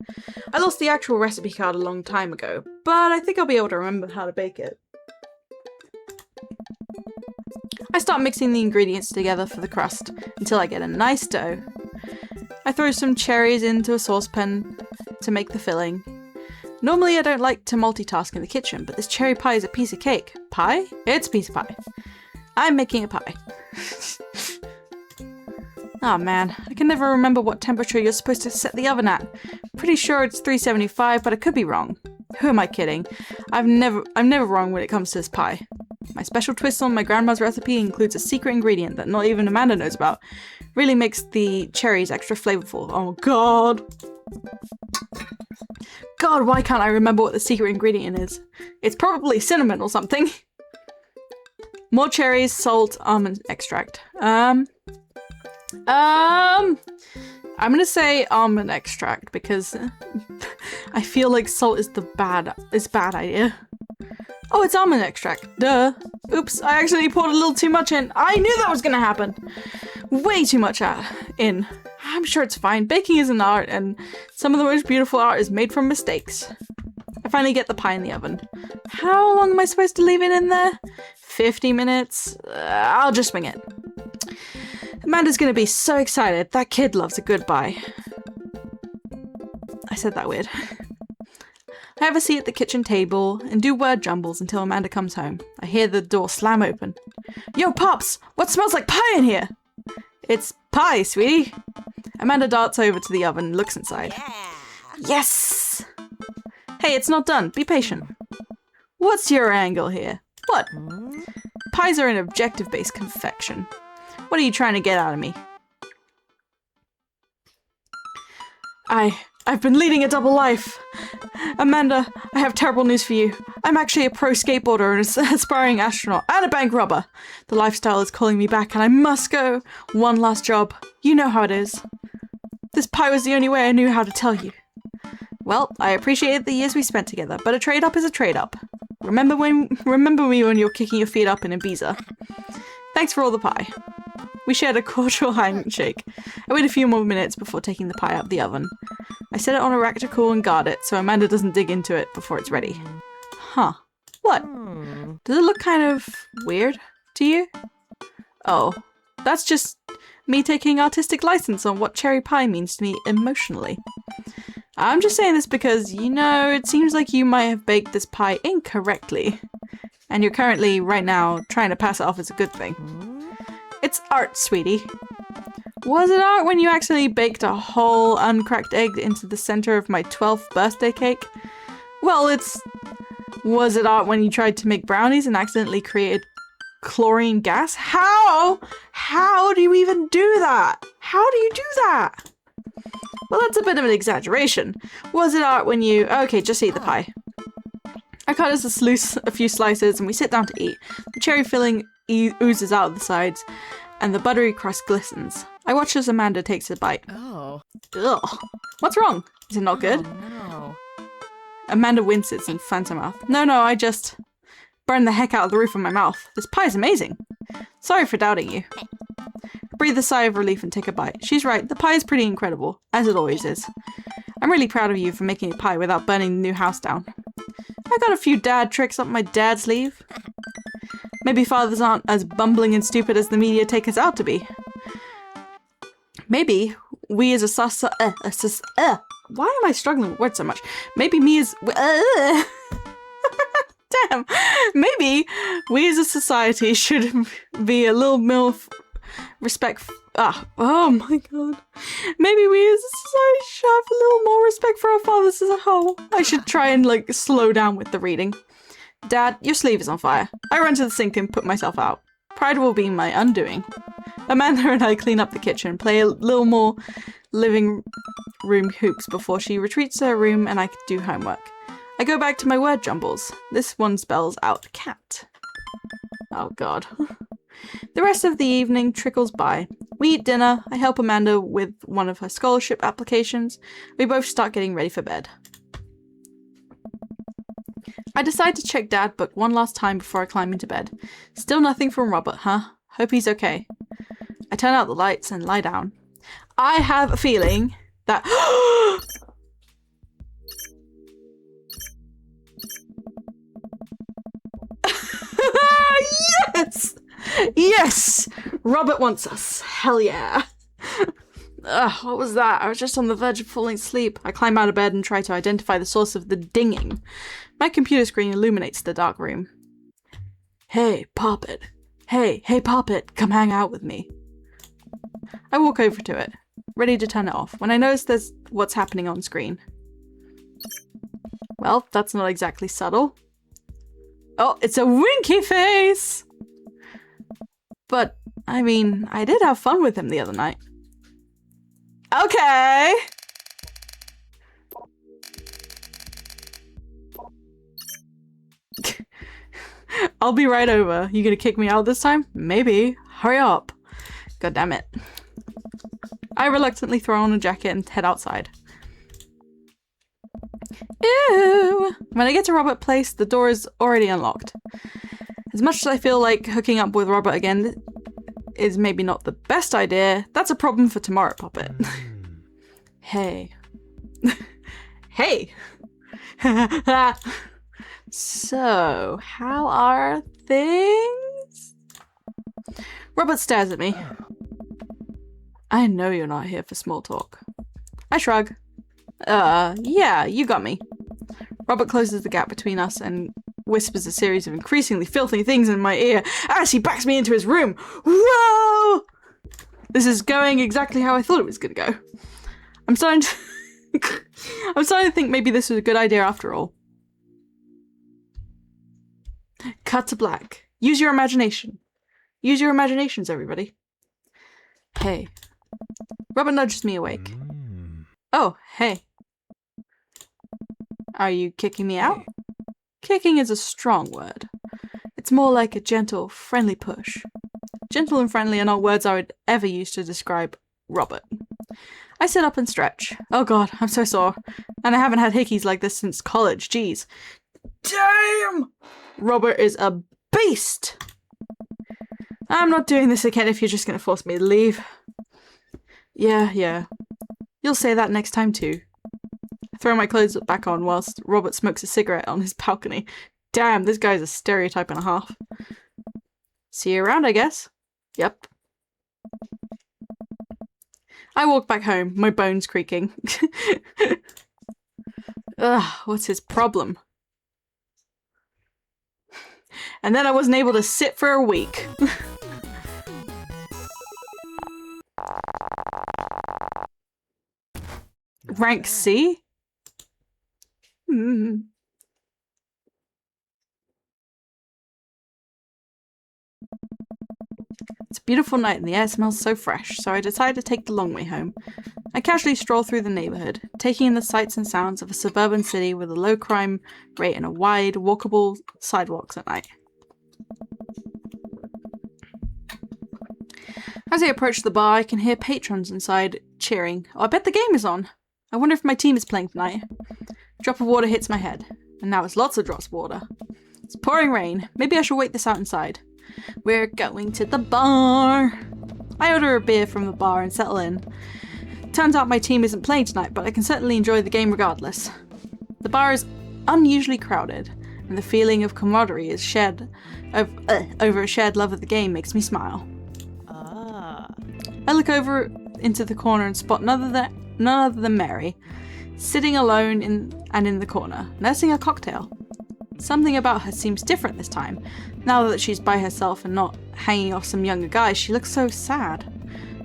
I lost the actual recipe card a long time ago, but I think I'll be able to remember how to bake it. I start mixing the ingredients together for the crust until I get a nice dough. I throw some cherries into a saucepan to make the filling. Normally I don't like to multitask in the kitchen, but this cherry pie is a piece of cake. Pie? It's a piece of pie. I'm making a pie. Oh man, I can never remember what temperature you're supposed to set the oven at. Pretty sure it's 375, but I could be wrong. Who am I kidding? I'm never wrong when it comes to this pie. My special twist on my grandma's recipe includes a secret ingredient that not even Amanda knows about. Really makes the cherries extra flavorful. Oh god. God, why can't I remember what the secret ingredient is? It's probably cinnamon or something. More cherries, salt, almond extract. I'm gonna say almond extract because I feel like salt is bad idea. Oh, it's almond extract. Duh. Oops, I actually poured a little too much in. I knew that was gonna happen. Way too much in. I'm sure it's fine. Baking is an art, and some of the most beautiful art is made from mistakes. I finally get the pie in the oven. How long am I supposed to leave it in there? 50 minutes? I'll just wing it. Amanda's gonna be so excited. That kid loves a good pie. I said that weird. I have a seat at the kitchen table and do word jumbles until Amanda comes home. I hear the door slam open. Yo, Pops! What smells like pie in here? It's pie, sweetie. Amanda darts over to the oven and looks inside. Yes! Hey, it's not done. Be patient. What's your angle here? What? Pies are an objective-based confection. What are you trying to get out of me? I've been leading a double life. Amanda, I have terrible news for you. I'm actually a pro skateboarder and an aspiring astronaut and a bank robber. The lifestyle is calling me back and I must go. One last job. You know how it is. This pie was the only way I knew how to tell you. Well, I appreciate the years we spent together, but a trade-up is a trade-up. Remember me when you're kicking your feet up in Ibiza. Thanks for all the pie. We shared a cordial handshake. I wait a few more minutes before taking the pie out of the oven. I set it on a rack to cool and guard it so Amanda doesn't dig into it before it's ready. Huh. What? Does it look kind of weird to you? Oh, that's just me taking artistic license on what cherry pie means to me emotionally. I'm just saying this because, you know, it seems like you might have baked this pie incorrectly. And you're currently, right now, trying to pass it off as a good thing. It's art, sweetie. Was it art when you accidentally baked a whole uncracked egg into the center of my 12th birthday cake? Well, was it art when you tried to make brownies and accidentally created chlorine gas? How? How do you even do that? How do you do that? Well, that's a bit of an exaggeration. Was it art when you... Okay, just eat the pie. I cut us a few slices and we sit down to eat. The cherry filling oozes out of the sides and the buttery crust glistens. I watch as Amanda takes a bite. Oh. Ugh. What's wrong? Is it not good? No. Amanda winces and fans her mouth. No, I just burned the heck out of the roof of my mouth. This pie's amazing. Sorry for doubting you. I breathe a sigh of relief and take a bite. She's right, the pie is pretty incredible, as it always is. I'm really proud of you for making a pie without burning the new house down. I got a few dad tricks up my dad's sleeve. Maybe fathers aren't as bumbling and stupid as the media take us out to be. Maybe we as a why am I struggling with words so much? Maybe me as damn. Maybe we as a society should be a little more respect. Oh my god. Maybe we as a society should have a little more respect for our fathers as a whole. I should try and slow down with the reading. Dad, your sleeve is on fire. I run to the sink and put myself out. Pride will be my undoing. Amanda and I clean up the kitchen and play a little more living room hoops before she retreats to her room and I do homework. I go back to my word jumbles. This one spells out cat. Oh god. The rest of the evening trickles by. We eat dinner, I help Amanda with one of her scholarship applications. We both start getting ready for bed. I decide to check Dad Book one last time before I climb into bed. Still nothing from Robert, huh? Hope he's okay. I turn out the lights and lie down. I have a feeling that... Yes! Yes! Robert wants us. Hell yeah. What was that? I was just on the verge of falling asleep. I climb out of bed and try to identify the source of the dinging. My computer screen illuminates the dark room. Hey, Poppet. Hey, Poppet, come hang out with me. I walk over to it, ready to turn it off, when I notice there's what's happening on screen. Well, that's not exactly subtle. Oh, it's a winky face! But, I mean, I did have fun with him the other night. Okay! I'll be right over. You gonna kick me out this time? Maybe. Hurry up. God damn it. I reluctantly throw on a jacket and head outside. Ew! When I get to Robert Place, the door is already unlocked. As much as I feel like hooking up with Robert again is maybe not the best idea, that's a problem for tomorrow, Poppet. Hey. Hey! So, how are things? Robert stares at me. I know you're not here for small talk. I shrug. Yeah, you got me. Robert closes the gap between us and whispers a series of increasingly filthy things in my ear as he backs me into his room. Whoa! This is going exactly how I thought it was gonna go. I'm starting to think maybe this was a good idea after all. Cut to black. Use your imagination. Use your imaginations, everybody. Hey. Robert nudges me awake. Oh, hey. Are you kicking me out? Kicking is a strong word. It's more like a gentle, friendly push. Gentle and friendly are not words I would ever use to describe Robert. I sit up and stretch. Oh god, I'm so sore. And I haven't had hickeys like this since college, jeez. Damn! Robert is a beast! I'm not doing this again if you're just gonna force me to leave. Yeah. You'll say that next time too. I throw my clothes back on whilst Robert smokes a cigarette on his balcony. Damn, this guy's a stereotype and a half. See you around, I guess. Yep. I walk back home, my bones creaking. Ugh, what's his problem? And then I wasn't able to sit for a week. Rank C? It's a beautiful night and the air smells so fresh, so I decide to take the long way home. I casually stroll through the neighborhood, taking in the sights and sounds of a suburban city with a low crime rate and a wide, walkable sidewalks at night. As I approach the bar, I can hear patrons inside cheering. Oh, I bet the game is on. I wonder if my team is playing tonight. A drop of water hits my head, and now it's lots of drops of water. It's pouring rain. Maybe I should wait this out inside. We're going to the bar. I order a beer from the bar and settle in. Turns out my team isn't playing tonight, but I can certainly enjoy the game regardless. The bar is unusually crowded, and the feeling of camaraderie is shared over a shared love of the game makes me smile. I look over into the corner and spot none other than Mary, sitting alone in the corner, nursing a cocktail. Something about her seems different this time. Now that she's by herself and not hanging off some younger guy, she looks so sad.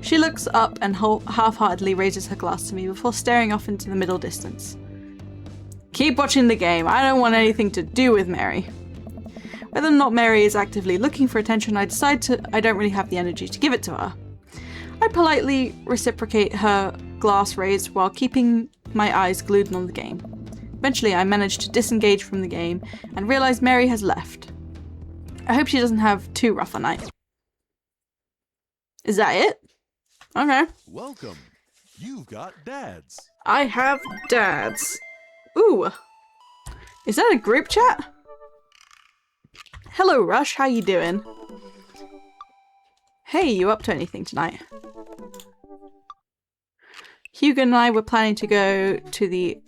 She looks up and half-heartedly raises her glass to me before staring off into the middle distance. Keep watching the game. I don't want anything to do with Mary. Whether or not Mary is actively looking for attention, I don't really have the energy to give it to her. I politely reciprocate her glass raised while keeping my eyes glued on the game. Eventually, I manage to disengage from the game and realize Mary has left. I hope she doesn't have too rough a night. Is that it? Okay. Welcome. You've got dads. I have dads. Ooh. Is that a group chat? Hello, Rush. How you doing? Hey, you up to anything tonight? Hugo and I were planning to go to the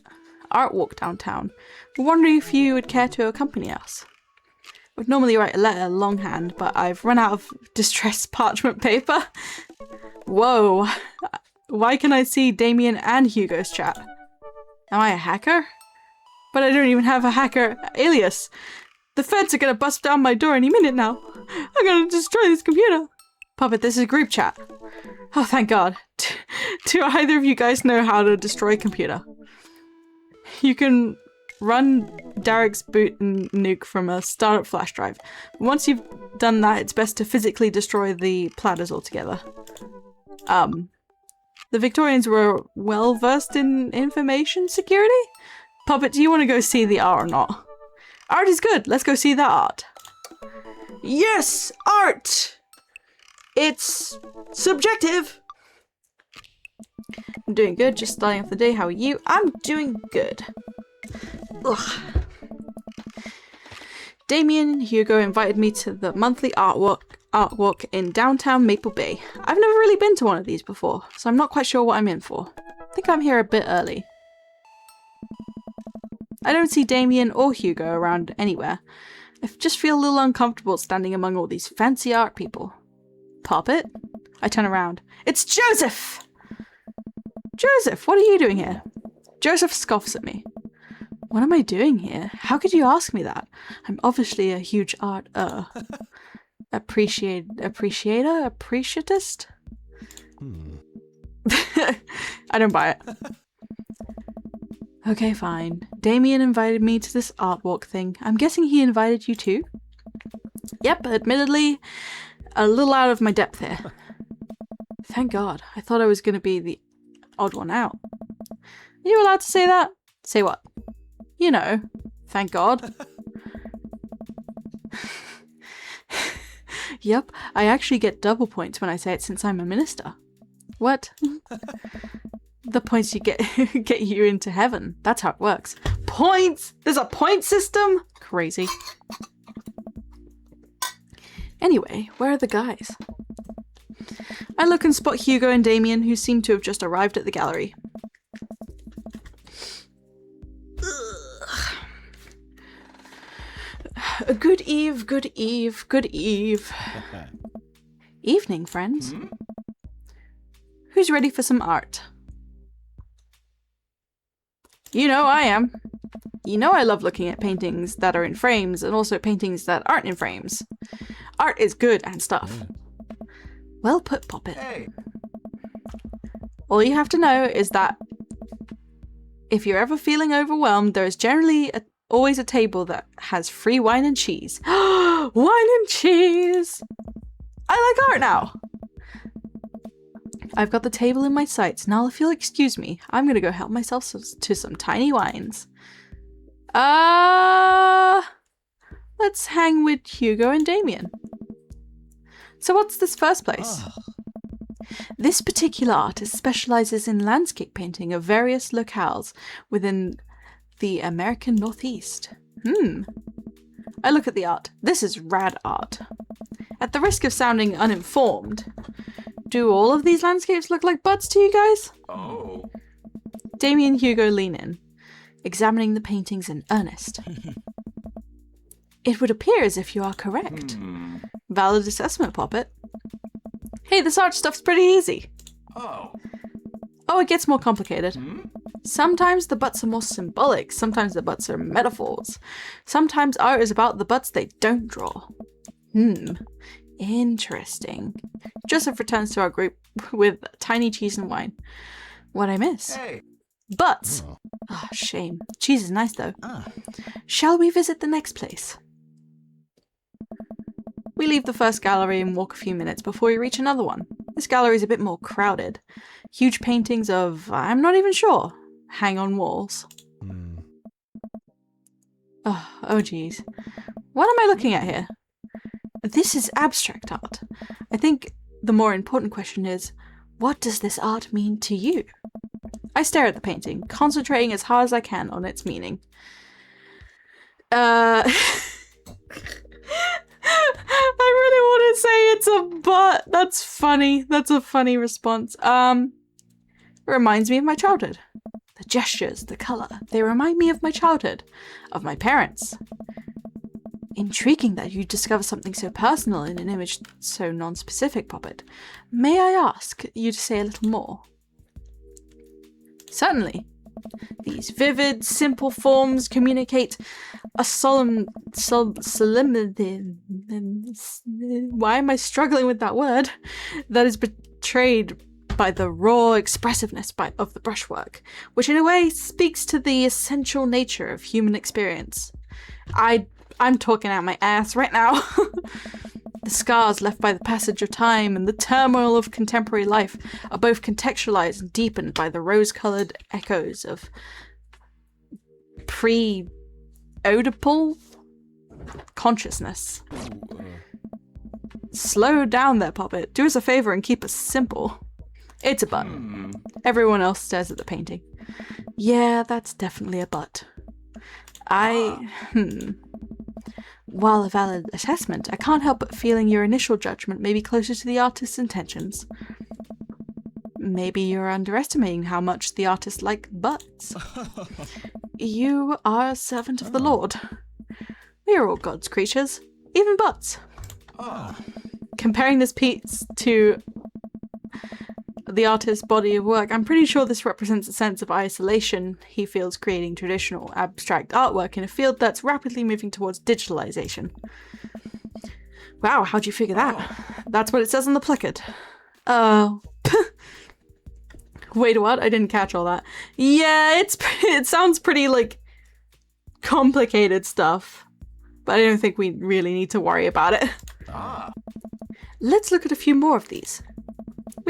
art walk downtown. We're wondering if you would care to accompany us. I would normally write a letter longhand, but I've run out of distressed parchment paper. Whoa. Why can I see Damien and Hugo's chat? Am I a hacker? But I don't even have a hacker alias. The feds are gonna bust down my door any minute now. I'm gonna destroy this computer. Puppet, this is a group chat. Oh, thank God. Do either of you guys know how to destroy a computer? You can run Derek's boot and nuke from a startup flash drive. Once you've done that, it's best to physically destroy the platters altogether. The Victorians were well versed in information security? Puppet, do you want to go see the art or not? Art is good. Let's go see the art. Yes! Art! It's subjective. I'm doing good, just starting off the day. How are you? I'm doing good. Ugh. Damien and Hugo invited me to the monthly art walk in downtown Maple Bay. I've never really been to one of these before, so I'm not quite sure what I'm in for. I think I'm here a bit early. I don't see Damien or Hugo around anywhere. I just feel a little uncomfortable standing among all these fancy art people. Puppet? I turn around. It's Joseph! Joseph, what are you doing here? Joseph scoffs at me. What am I doing here? How could you ask me that? I'm obviously a huge appreciatist? I don't buy it. Okay, fine. Damien invited me to this art walk thing. I'm guessing he invited you too? Yep, admittedly, a little out of my depth here. Thank God. I thought I was going to be the odd one out. Are you allowed to say that? Say what? You know, thank God. Yep, I actually get double points when I say it since I'm a minister. What? The points you get get you into heaven. That's how it works. Points! There's a point system? Crazy. Anyway, where are the guys? I look and spot Hugo and Damien, who seem to have just arrived at the gallery. Good eve, good eve, good eve. Evening, friends. Who's ready for some art? You know I am. You know I love looking at paintings that are in frames and also paintings that aren't in frames. Art is good and stuff. Well put, Poppet. Hey. All you have to know is that if you're ever feeling overwhelmed, there is generally always a table that has free wine and cheese. Wine and cheese! I like art now! I've got the table in my sights. Now if you'll excuse me, I'm gonna go help myself to some tiny wines. Let's hang with Hugo and Damien. So what's this first place? This particular artist specializes in landscape painting of various locales within the American Northeast. I look at the art. This is rad art. At the risk of sounding uninformed, do all of these landscapes look like butts to you guys? Oh. Damien and Hugo lean in, examining the paintings in earnest. It would appear as if you are correct. Valid assessment, Poppet. Hey, this art stuff's pretty easy. Oh. Oh, it gets more complicated. Sometimes the butts are more symbolic, sometimes the butts are metaphors. Sometimes art is about the butts they don't draw. Interesting. Joseph returns to our group with tiny cheese and wine. What'd I miss? Hey. Butts! Ah, shame. Cheese is nice though. Shall we visit the next place? We leave the first gallery and walk a few minutes before we reach another one. This gallery is a bit more crowded. Huge paintings of, I'm not even sure, hang on walls. Oh geez. What am I looking at here? This is abstract art. I think the more important question is, what does this art mean to you? I stare at the painting, concentrating as hard as I can on its meaning. I really want to say it's a butt. That's funny. That's a funny response. It reminds me of my childhood. The gestures, the color, they remind me of my childhood, of my parents. Intriguing that you discover something so personal in an image so non-specific, Poppet. May I ask you to say a little more? Certainly. These vivid, simple forms communicate a solemnity. Why am I struggling with that word? That is betrayed by the raw expressiveness of the brushwork, which in a way speaks to the essential nature of human experience. I'm talking out my ass right now. The scars left by the passage of time and the turmoil of contemporary life are both contextualized and deepened by the rose-colored echoes of pre-Oedipal consciousness. Slow down there, Poppet. Do us a favor and keep us simple. It's a butt. Everyone else stares at the painting. Yeah, that's definitely a butt. While a valid assessment, I can't help but feeling your initial judgment may be closer to the artist's intentions. Maybe you're underestimating how much the artist liked butts. You are a servant of the Lord. We are all God's creatures, even butts. Comparing this piece to the artist's body of work, I'm pretty sure this represents a sense of isolation he feels creating traditional abstract artwork in a field that's rapidly moving towards digitalization. Wow, how'd you figure that? That's what it says on the placard. Oh. Wait, what? I didn't catch all that. Yeah, it sounds pretty, like, complicated stuff. But I don't think we really need to worry about it. Let's look at a few more of these.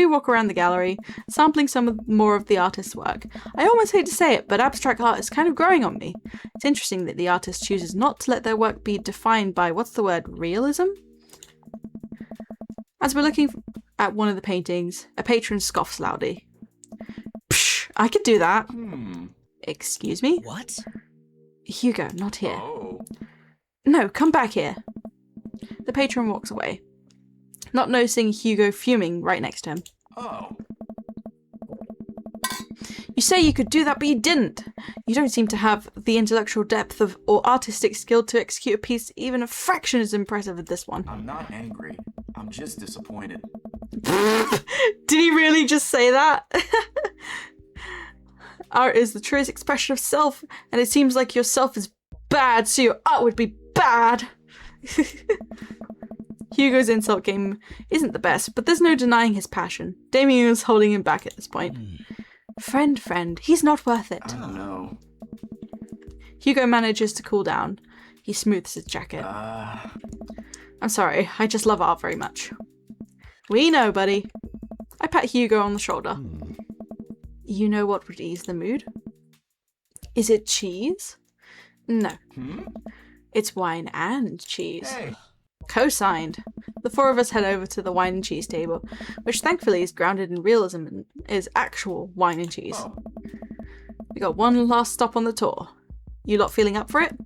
We walk around the gallery, sampling more of the artist's work. I almost hate to say it, but abstract art is kind of growing on me. It's interesting that the artist chooses not to let their work be defined by, what's the word, realism? As we're looking at one of the paintings, a patron scoffs loudly. Psh, I could do that. Excuse me? What? Hugo, not here. Oh. No, come back here. The patron walks away, not noticing Hugo fuming right next to him. Oh. You say you could do that, but you didn't. You don't seem to have the intellectual depth or artistic skill to execute a piece even a fraction as impressive as this one. I'm not angry. I'm just disappointed. Did he really just say that? Art is the truest expression of self, and it seems like your self is bad, so your art would be bad. Hugo's insult game isn't the best, but there's no denying his passion. Damien is holding him back at this point. Friend, he's not worth it. I don't know. Hugo manages to cool down. He smooths his jacket. I'm sorry, I just love art very much. We know, buddy. I pat Hugo on the shoulder. You know what would ease the mood? Is it cheese? No. It's wine and cheese. Hey. Co-signed. The four of us head over to the wine and cheese table, which thankfully is grounded in realism and is actual wine and cheese. Oh. We got one last stop on the tour. You lot feeling up for it?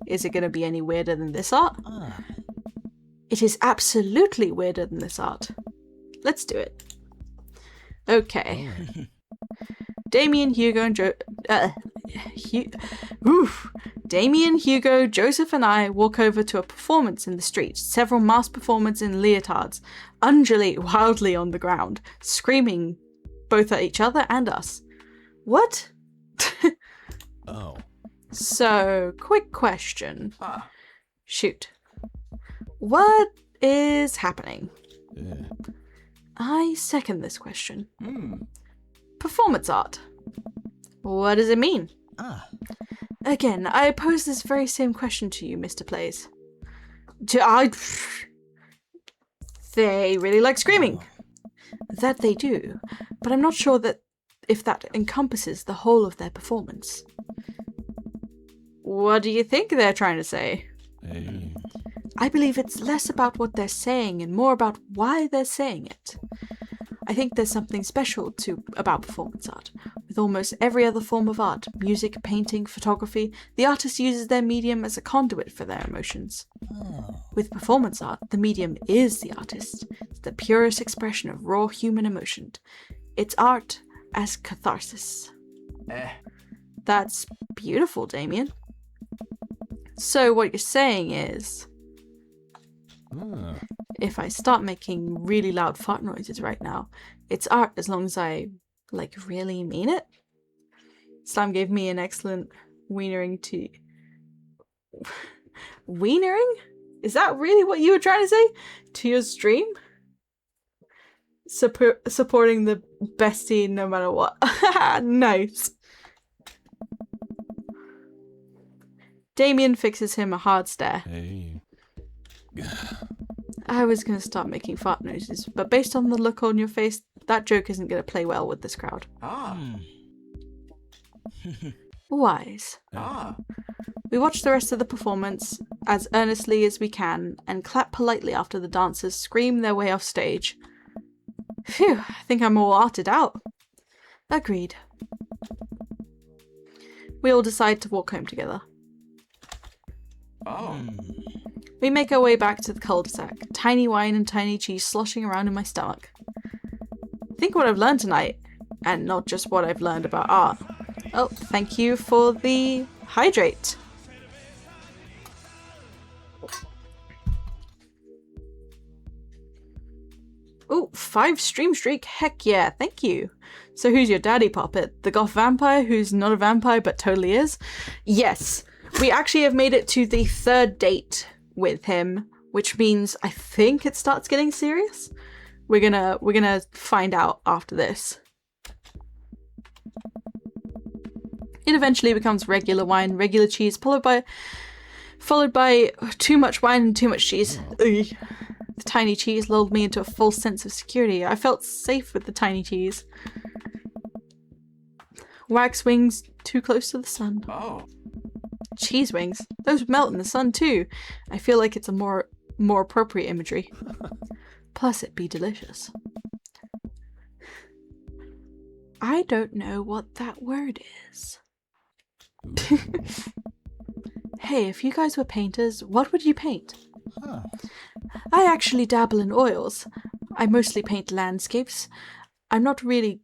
Is it going to be any weirder than this art? It is absolutely weirder than this art. Let's do it. Okay. Damien, Hugo, and Damien, Hugo, Joseph, and I walk over to a performance in the street. Several masked performers in leotards undulate wildly on the ground, screaming both at each other and us. What? Oh. So, quick question. Shoot. What is happening? Yeah. I second this question. Performance art. What does it mean? Again, I pose this very same question to you, Mr. Plays. They really like screaming. That they do, but I'm not sure that if that encompasses the whole of their performance. What do you think they're trying to say? Hey. I believe it's less about what they're saying and more about why they're saying it. I think there's something special about performance art. With almost every other form of art, music, painting, photography, the artist uses their medium as a conduit for their emotions. With performance art, the medium is the artist. It's the purest expression of raw human emotion. It's art as catharsis. That's beautiful, Damien. So what you're saying is, if I start making really loud fart noises right now, it's art as long as I, really mean it? Slime gave me an excellent wienering to... Wienering? Is that really what you were trying to say? To your stream? Supporting the bestie no matter what. Nice. Damien fixes him a hard stare. Hey. I was going to start making fart noises, but based on the look on your face, that joke isn't going to play well with this crowd. Wise. We watch the rest of the performance as earnestly as we can and clap politely after the dancers scream their way off stage. Phew, I think I'm all arted out. Agreed. We all decide to walk home together. We make our way back to the cul-de-sac, tiny wine and tiny cheese sloshing around in my stomach. Think what I've learned tonight, and not just what I've learned about art. Oh, thank you for the hydrate. Ooh, 5 stream streak, heck yeah, thank you. So who's your daddy puppet? The goth vampire who's not a vampire but totally is? Yes, we actually have made it to the 3rd date with him, which means I think it starts getting serious. We're gonna find out after this. It eventually becomes regular wine, regular cheese, followed by too much wine and too much cheese. Ugh. The tiny cheese lulled me into a false sense of security. I felt safe with the tiny cheese. Wax wings too close to the sun. Oh. Cheese wings? Those would melt in the sun too. I feel like it's a more appropriate imagery. Plus it'd be delicious. I don't know what that word is. Hey, if you guys were painters, what would you paint? Huh. I actually dabble in oils. I mostly paint landscapes. I'm not really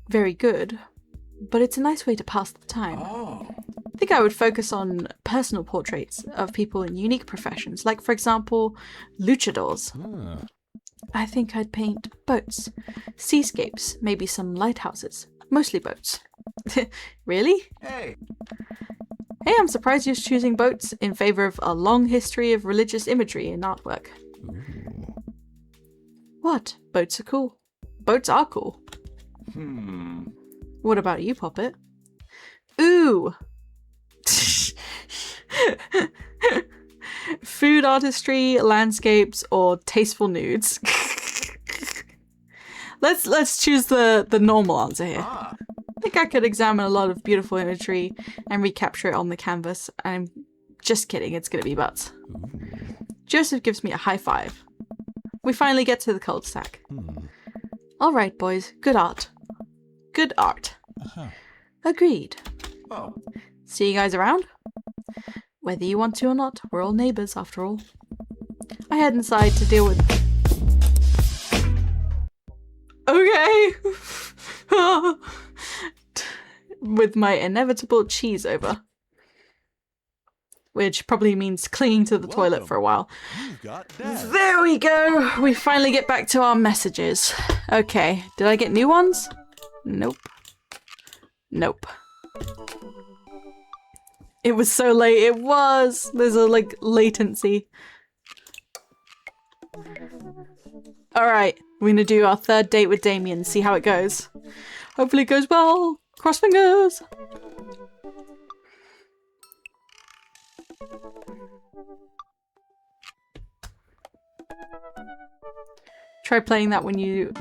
very good, but it's a nice way to pass the time. Oh. I think I would focus on personal portraits of people in unique professions, like, for example, luchadors. Huh. I think I'd paint boats, seascapes, maybe some lighthouses. Mostly boats. Really? Hey. Hey, I'm surprised you're choosing boats in favor of a long history of religious imagery in artwork. Ooh. What? Boats are cool. Boats are cool. Hmm. What about you, Poppet? Ooh! Food artistry, landscapes, or tasteful nudes. Let's choose the normal answer here. Ah. I think I could examine a lot of beautiful imagery and recapture it on the canvas. I'm just kidding, it's gonna be butts. Joseph gives me a high five. We finally get to the cul-de-sac. Alright, boys, good art. Good art. Uh-huh. Agreed. Oh. See you guys around? Whether you want to or not, we're all neighbours after all. I head inside to deal with... Okay! With my inevitable cheese over. Which probably means clinging to the toilet for a while. You've got Dad. There we go! We finally get back to our messages. Okay, did I get new ones? Nope. Nope. It was so late. It was! There's a, like, latency. Alright, we're gonna do our third date with Damien, see how it goes. Hopefully it goes well. Cross fingers! Try playing that when you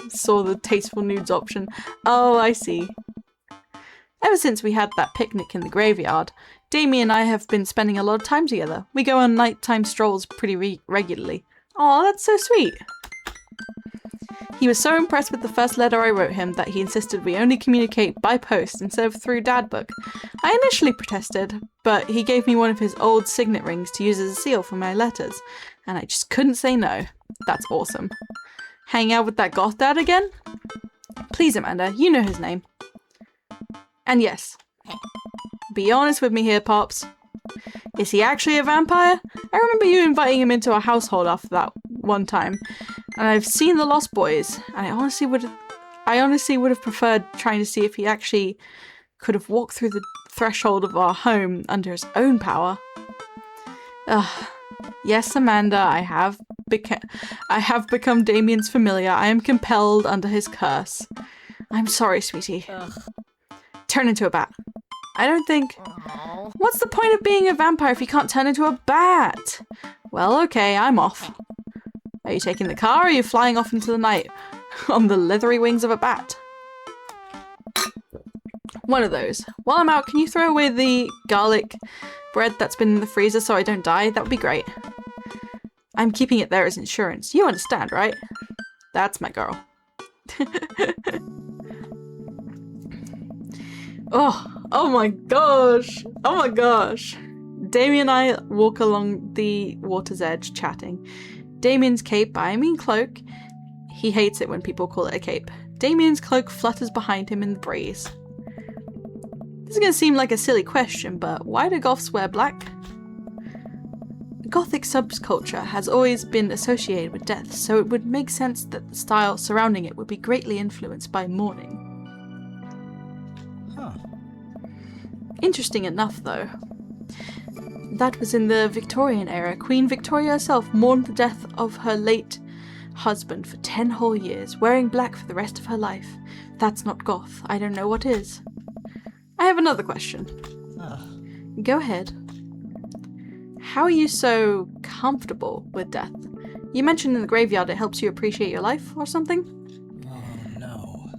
saw the tasteful nudes option. Oh, I see. Ever since we had that picnic in the graveyard, Damien and I have been spending a lot of time together. We go on nighttime strolls pretty regularly. Aw, that's so sweet. He was so impressed with the first letter I wrote him that he insisted we only communicate by post instead of through Dadbook. I initially protested, but he gave me one of his old signet rings to use as a seal for my letters, and I just couldn't say no. That's awesome. Hang out with that goth dad again? Please, Amanda, you know his name. And yes, be honest with me here, Pops. Is he actually a vampire? I remember you inviting him into our household after that one time, and I've seen The Lost Boys, and I honestly would have preferred trying to see if he actually could have walked through the threshold of our home under his own power. Ugh. Yes, Amanda, I have become Damien's familiar. I am compelled under his curse. I'm sorry, sweetie. Ugh. Turn into a bat. I don't think... What's the point of being a vampire if you can't turn into a bat? Well, okay, I'm off. Are you taking the car or are you flying off into the night on the leathery wings of a bat? One of those. While I'm out, can you throw away the garlic bread that's been in the freezer so I don't die? That would be great. I'm keeping it there as insurance. You understand, right? That's my girl. Oh my gosh. Oh my gosh. Damien and I walk along the water's edge chatting. Damien's cape, I mean cloak. He hates it when people call it a cape. Damien's cloak flutters behind him in the breeze. This is going to seem like a silly question, but why do goths wear black? Gothic subculture has always been associated with death, so it would make sense that the style surrounding it would be greatly influenced by mourning. Huh. Interesting enough, though. That was in the Victorian era. Queen Victoria herself mourned the death of her late husband for 10 whole years, wearing black for the rest of her life. That's not goth. I don't know what is. I have another question. Go ahead. How are you so comfortable with death? You mentioned in the graveyard it helps you appreciate your life or something? Oh no.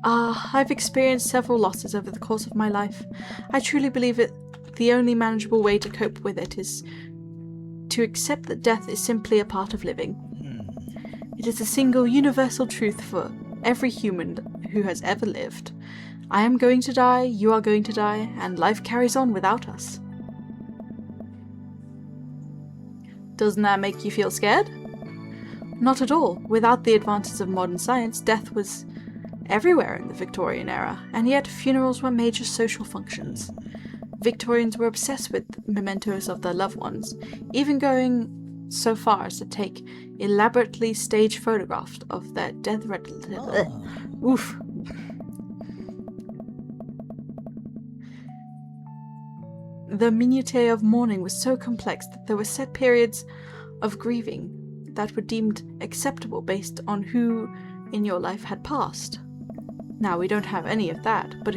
I've experienced several losses over the course of my life. I truly believe the only manageable way to cope with it is to accept that death is simply a part of living. It is a single universal truth for every human who has ever lived. I am going to die, you are going to die, and life carries on without us. Doesn't that make you feel scared? Not at all. Without the advances of modern science, death was everywhere in the Victorian era, and yet funerals were major social functions. Victorians were obsessed with mementos of their loved ones, even going so far as to take elaborately staged photographs of their dead relatives. Oof. The minutiae of mourning was so complex that there were set periods of grieving that were deemed acceptable based on who in your life had passed. Now, we don't have any of that, but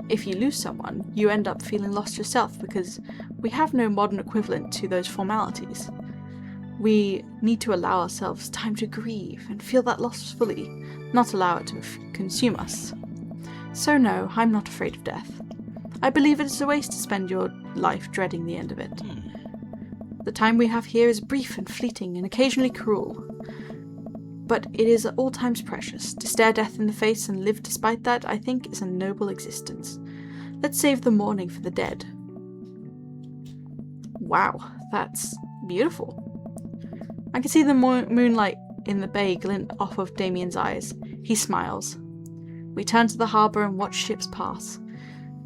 if you lose someone, you end up feeling lost yourself because we have no modern equivalent to those formalities. We need to allow ourselves time to grieve and feel that loss fully, not allow it to consume us. So no, I'm not afraid of death. I believe it is a waste to spend your life dreading the end of it. The time we have here is brief and fleeting and occasionally cruel. But it is at all times precious. To stare death in the face and live despite that, I think, is a noble existence. Let's save the mourning for the dead. Wow, that's beautiful. I can see the moonlight in the bay glint off of Damien's eyes. He smiles. We turn to the harbour and watch ships pass,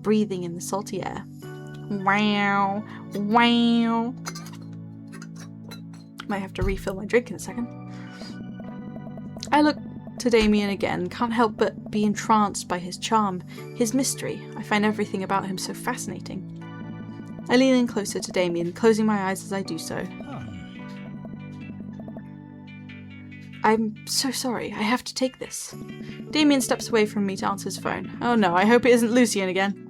breathing in the salty air. Wow, wow. Might have to refill my drink in a second. I look to Damien again, can't help but be entranced by his charm, his mystery. I find everything about him so fascinating. I lean in closer to Damien, closing my eyes as I do so. I'm so sorry, I have to take this. Damien steps away from me to answer his phone. Oh no, I hope it isn't Lucian again.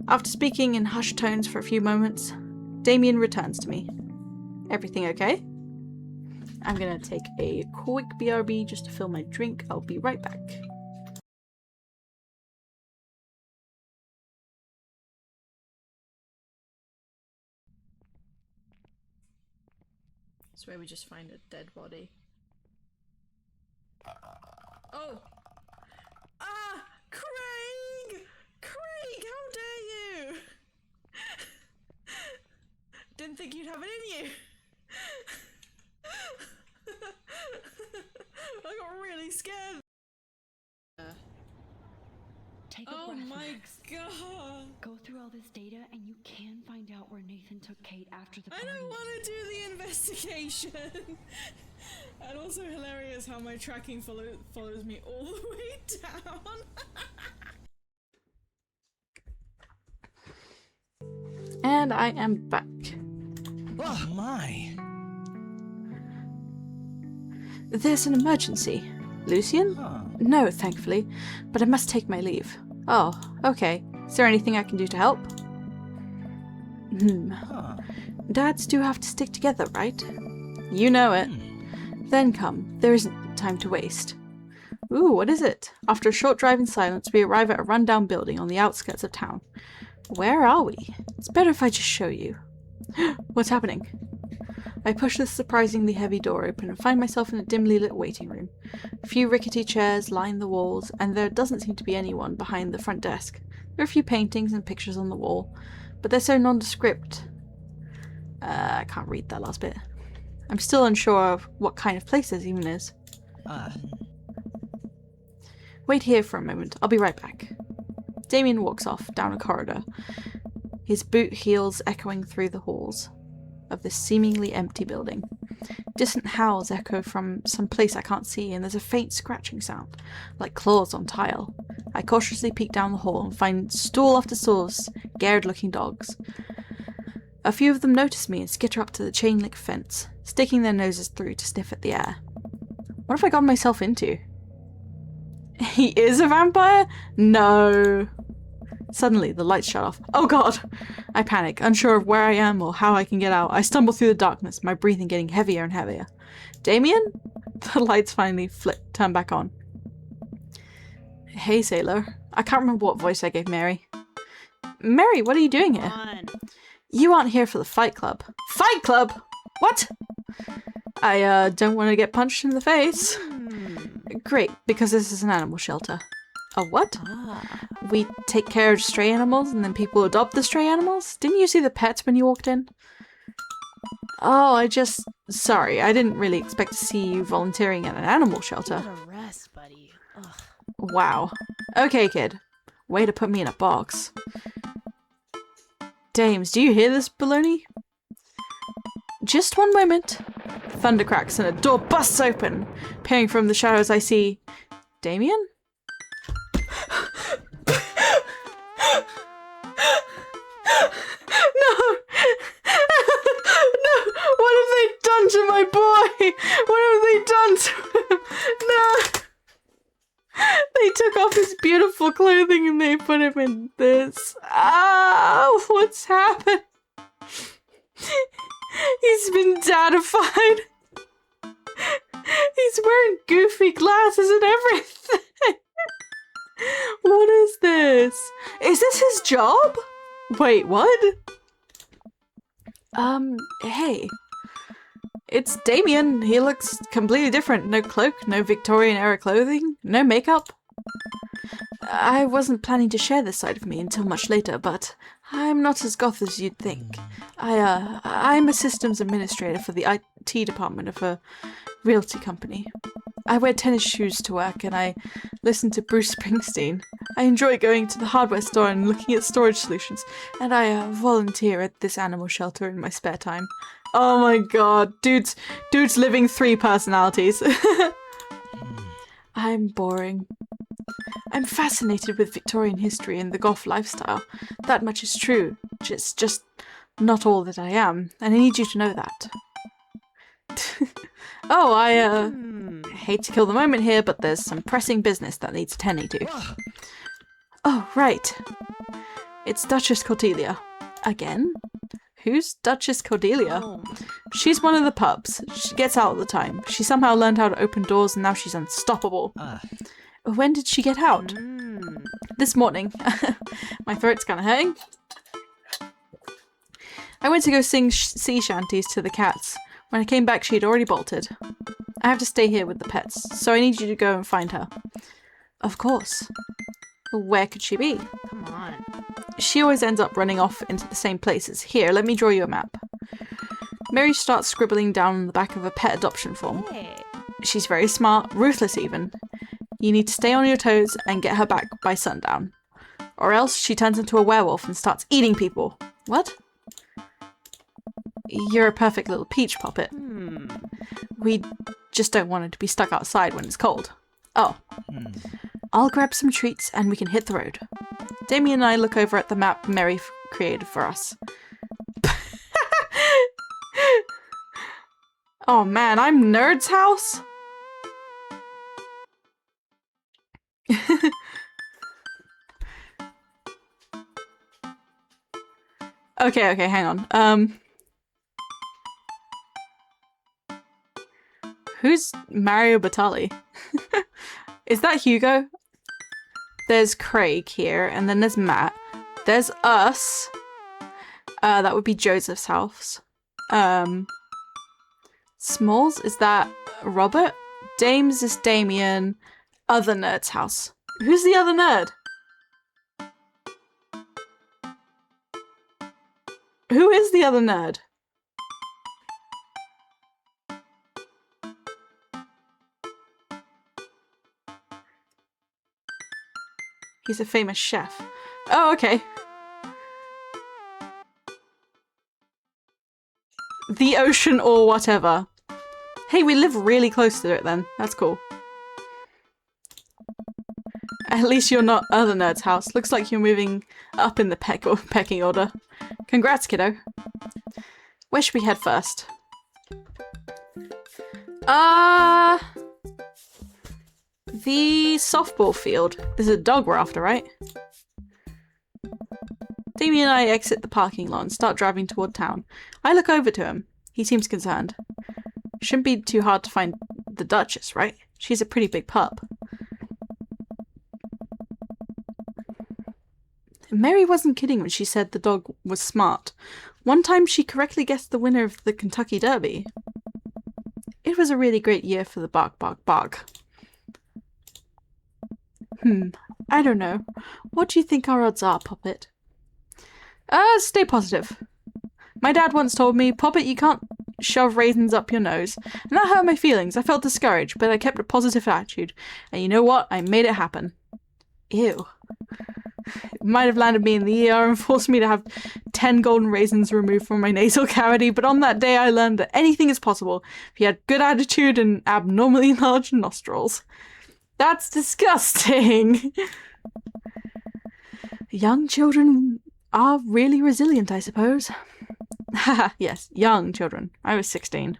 After speaking in hushed tones for a few moments, Damien returns to me. Everything okay? I'm gonna take a quick BRB just to fill my drink. I'll be right back. That's where we just find a dead body. Oh! Ah! Craig! Craig, how dare you! Didn't think you'd have it in you! I got really scared. Take a Oh breath, my Max. god! Go through all this data and you can find out where Nathan took Kate after the I party. don't want to do the investigation. And also hilarious how my tracking follows me all the way down. And I am back. Oh my. There's an emergency. Lucian? No, thankfully, but I must take my leave. Oh, okay. Is there anything I can do to help? Dads do have to stick together, right? You know it. Then come. There isn't time to waste. Ooh, what is it? After a short drive in silence, we arrive at a rundown building on the outskirts of town. Where are we? It's better if I just show you. What's happening? I push the surprisingly heavy door open and find myself in a dimly lit waiting room. A few rickety chairs line the walls, and there doesn't seem to be anyone behind the front desk. There are a few paintings and pictures on the wall, but they're so nondescript. I can't read that last bit. I'm still unsure of what kind of place this even is. Wait here for a moment. I'll be right back. Damien walks off down a corridor, his boot heels echoing through the halls of this seemingly empty building. Distant howls echo from some place I can't see, and there's a faint scratching sound, like claws on tile. I cautiously peek down the hall and find stall after stall of scared-looking dogs. A few of them notice me and skitter up to the chain-link fence, sticking their noses through to sniff at the air. What have I gotten myself into? He is a vampire? No. Suddenly, the lights shut off. Oh god! I panic, unsure of where I am or how I can get out. I stumble through the darkness, my breathing getting heavier and heavier. Damien? The lights finally turn back on. Hey, sailor. I can't remember what voice I gave Mary. Mary, what are you doing here? You aren't here for the fight club. Fight club? What? I don't want to get punched in the face. Great, because this is an animal shelter. A what? We take care of stray animals and then people adopt the stray animals? Didn't you see the pets when you walked in? Oh, sorry, I didn't really expect to see you volunteering at an animal shelter. Get a rest, buddy. Ugh. Wow. Okay, kid. Way to put me in a box. Dames, do you hear this baloney? Just one moment. Thunder cracks and a door busts open. Peering from the shadows, I see... Damien? No! No! What have they done to my boy? What have they done to him? No! They took off his beautiful clothing and they put him in this. Oh, what's happened? He's been dadified. He's wearing goofy glasses and everything. What is this? Is this his job? Wait, what? Hey. It's Damien. He looks completely different. No cloak, no Victorian era clothing, no makeup. I wasn't planning to share this side of me until much later, but I'm not as goth as you'd think. I'm a systems administrator for the IT department of a realty company. I wear tennis shoes to work and I listen to Bruce Springsteen. I enjoy going to the hardware store and looking at storage solutions, and I volunteer at this animal shelter in my spare time. Oh my god, dude's living 3 personalities. I'm boring. I'm fascinated with Victorian history and the goth lifestyle. That much is true. It's just not all that I am, and I need you to know that. Oh, I hate to kill the moment here, but there's some pressing business that needs attending to. Oh, right. It's Duchess Cordelia. Again? Who's Duchess Cordelia? She's one of the pups. She gets out all the time. She somehow learned how to open doors and now she's unstoppable. When did she get out? This morning. My throat's kind of hurting. I went to go sing sea shanties to the cats. When I came back, she had already bolted. I have to stay here with the pets, so I need you to go and find her. Of course. Where could she be? Come on. She always ends up running off into the same places. Here, let me draw you a map. Mary starts scribbling down on the back of a pet adoption form. Hey. She's very smart, ruthless even. You need to stay on your toes and get her back by sundown. Or else she turns into a werewolf and starts eating people. What? You're a perfect little peach puppet. We just don't want her to be stuck outside when it's cold. Oh. I'll grab some treats and we can hit the road. Damien and I look over at the map Mary created for us. Oh man, I'm Nerd's house? Okay, hang on. Who's Mario Batali? Is that Hugo? There's Craig here, and then there's Matt. There's us. That would be Joseph's house. Smalls, is that Robert? Dames is Damien. Other nerd's house. Who's the other nerd? Who is the other nerd? He's a famous chef. Oh, okay. The ocean or whatever. Hey, we live really close to it then. That's cool. At least you're not other nerd's house. Looks like you're moving up in the pecking order. Congrats, kiddo. Where should we head first? The softball field. There's a dog we're after, right? Damien and I exit the parking lot and start driving toward town. I look over to him. He seems concerned. Shouldn't be too hard to find the Duchess, right? She's a pretty big pup. Mary wasn't kidding when she said the dog was smart. One time she correctly guessed the winner of the Kentucky Derby. It was a really great year for the bark, bark, bark. I don't know. What do you think our odds are, Poppet? Stay positive. My dad once told me, Poppet, you can't shove raisins up your nose. And that hurt my feelings. I felt discouraged, but I kept a positive attitude. And you know what? I made it happen. Ew. It might have landed me in the ER and forced me to have 10 golden raisins removed from my nasal cavity, but on that day I learned that anything is possible if you had good attitude and abnormally large nostrils. That's disgusting! Young children are really resilient, I suppose. Haha, yes, young children. I was 16.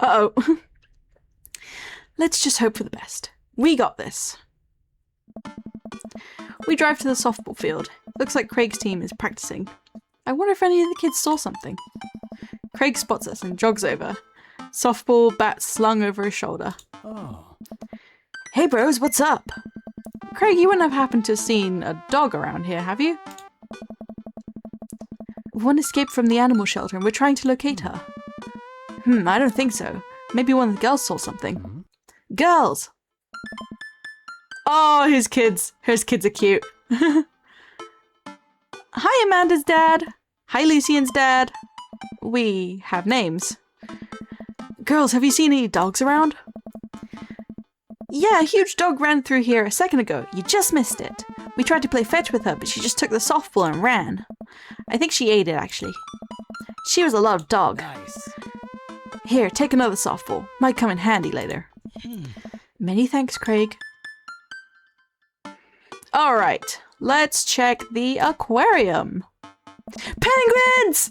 Uh-oh. Let's just hope for the best. We got this. We drive to the softball field. Looks like Craig's team is practicing. I wonder if any of the kids saw something. Craig spots us and jogs over. Softball bat slung over his shoulder. Oh. Hey bros, what's up? Craig, you wouldn't have happened to have seen a dog around here, have you? One escaped from the animal shelter and we're trying to locate her. I don't think so. Maybe one of the girls saw something. Girls! Oh, his kids are cute. Hi, Amanda's dad. Hi, Lucian's dad. We have names. Girls, have you seen any dogs around? Yeah, a huge dog ran through here a second ago. You just missed it. We tried to play fetch with her, but she just took the softball and ran. I think she ate it, actually. She was a lot of dog. Nice. Here, take another softball. Might come in handy later. Many thanks, Craig. Alright, let's check the aquarium. Penguins!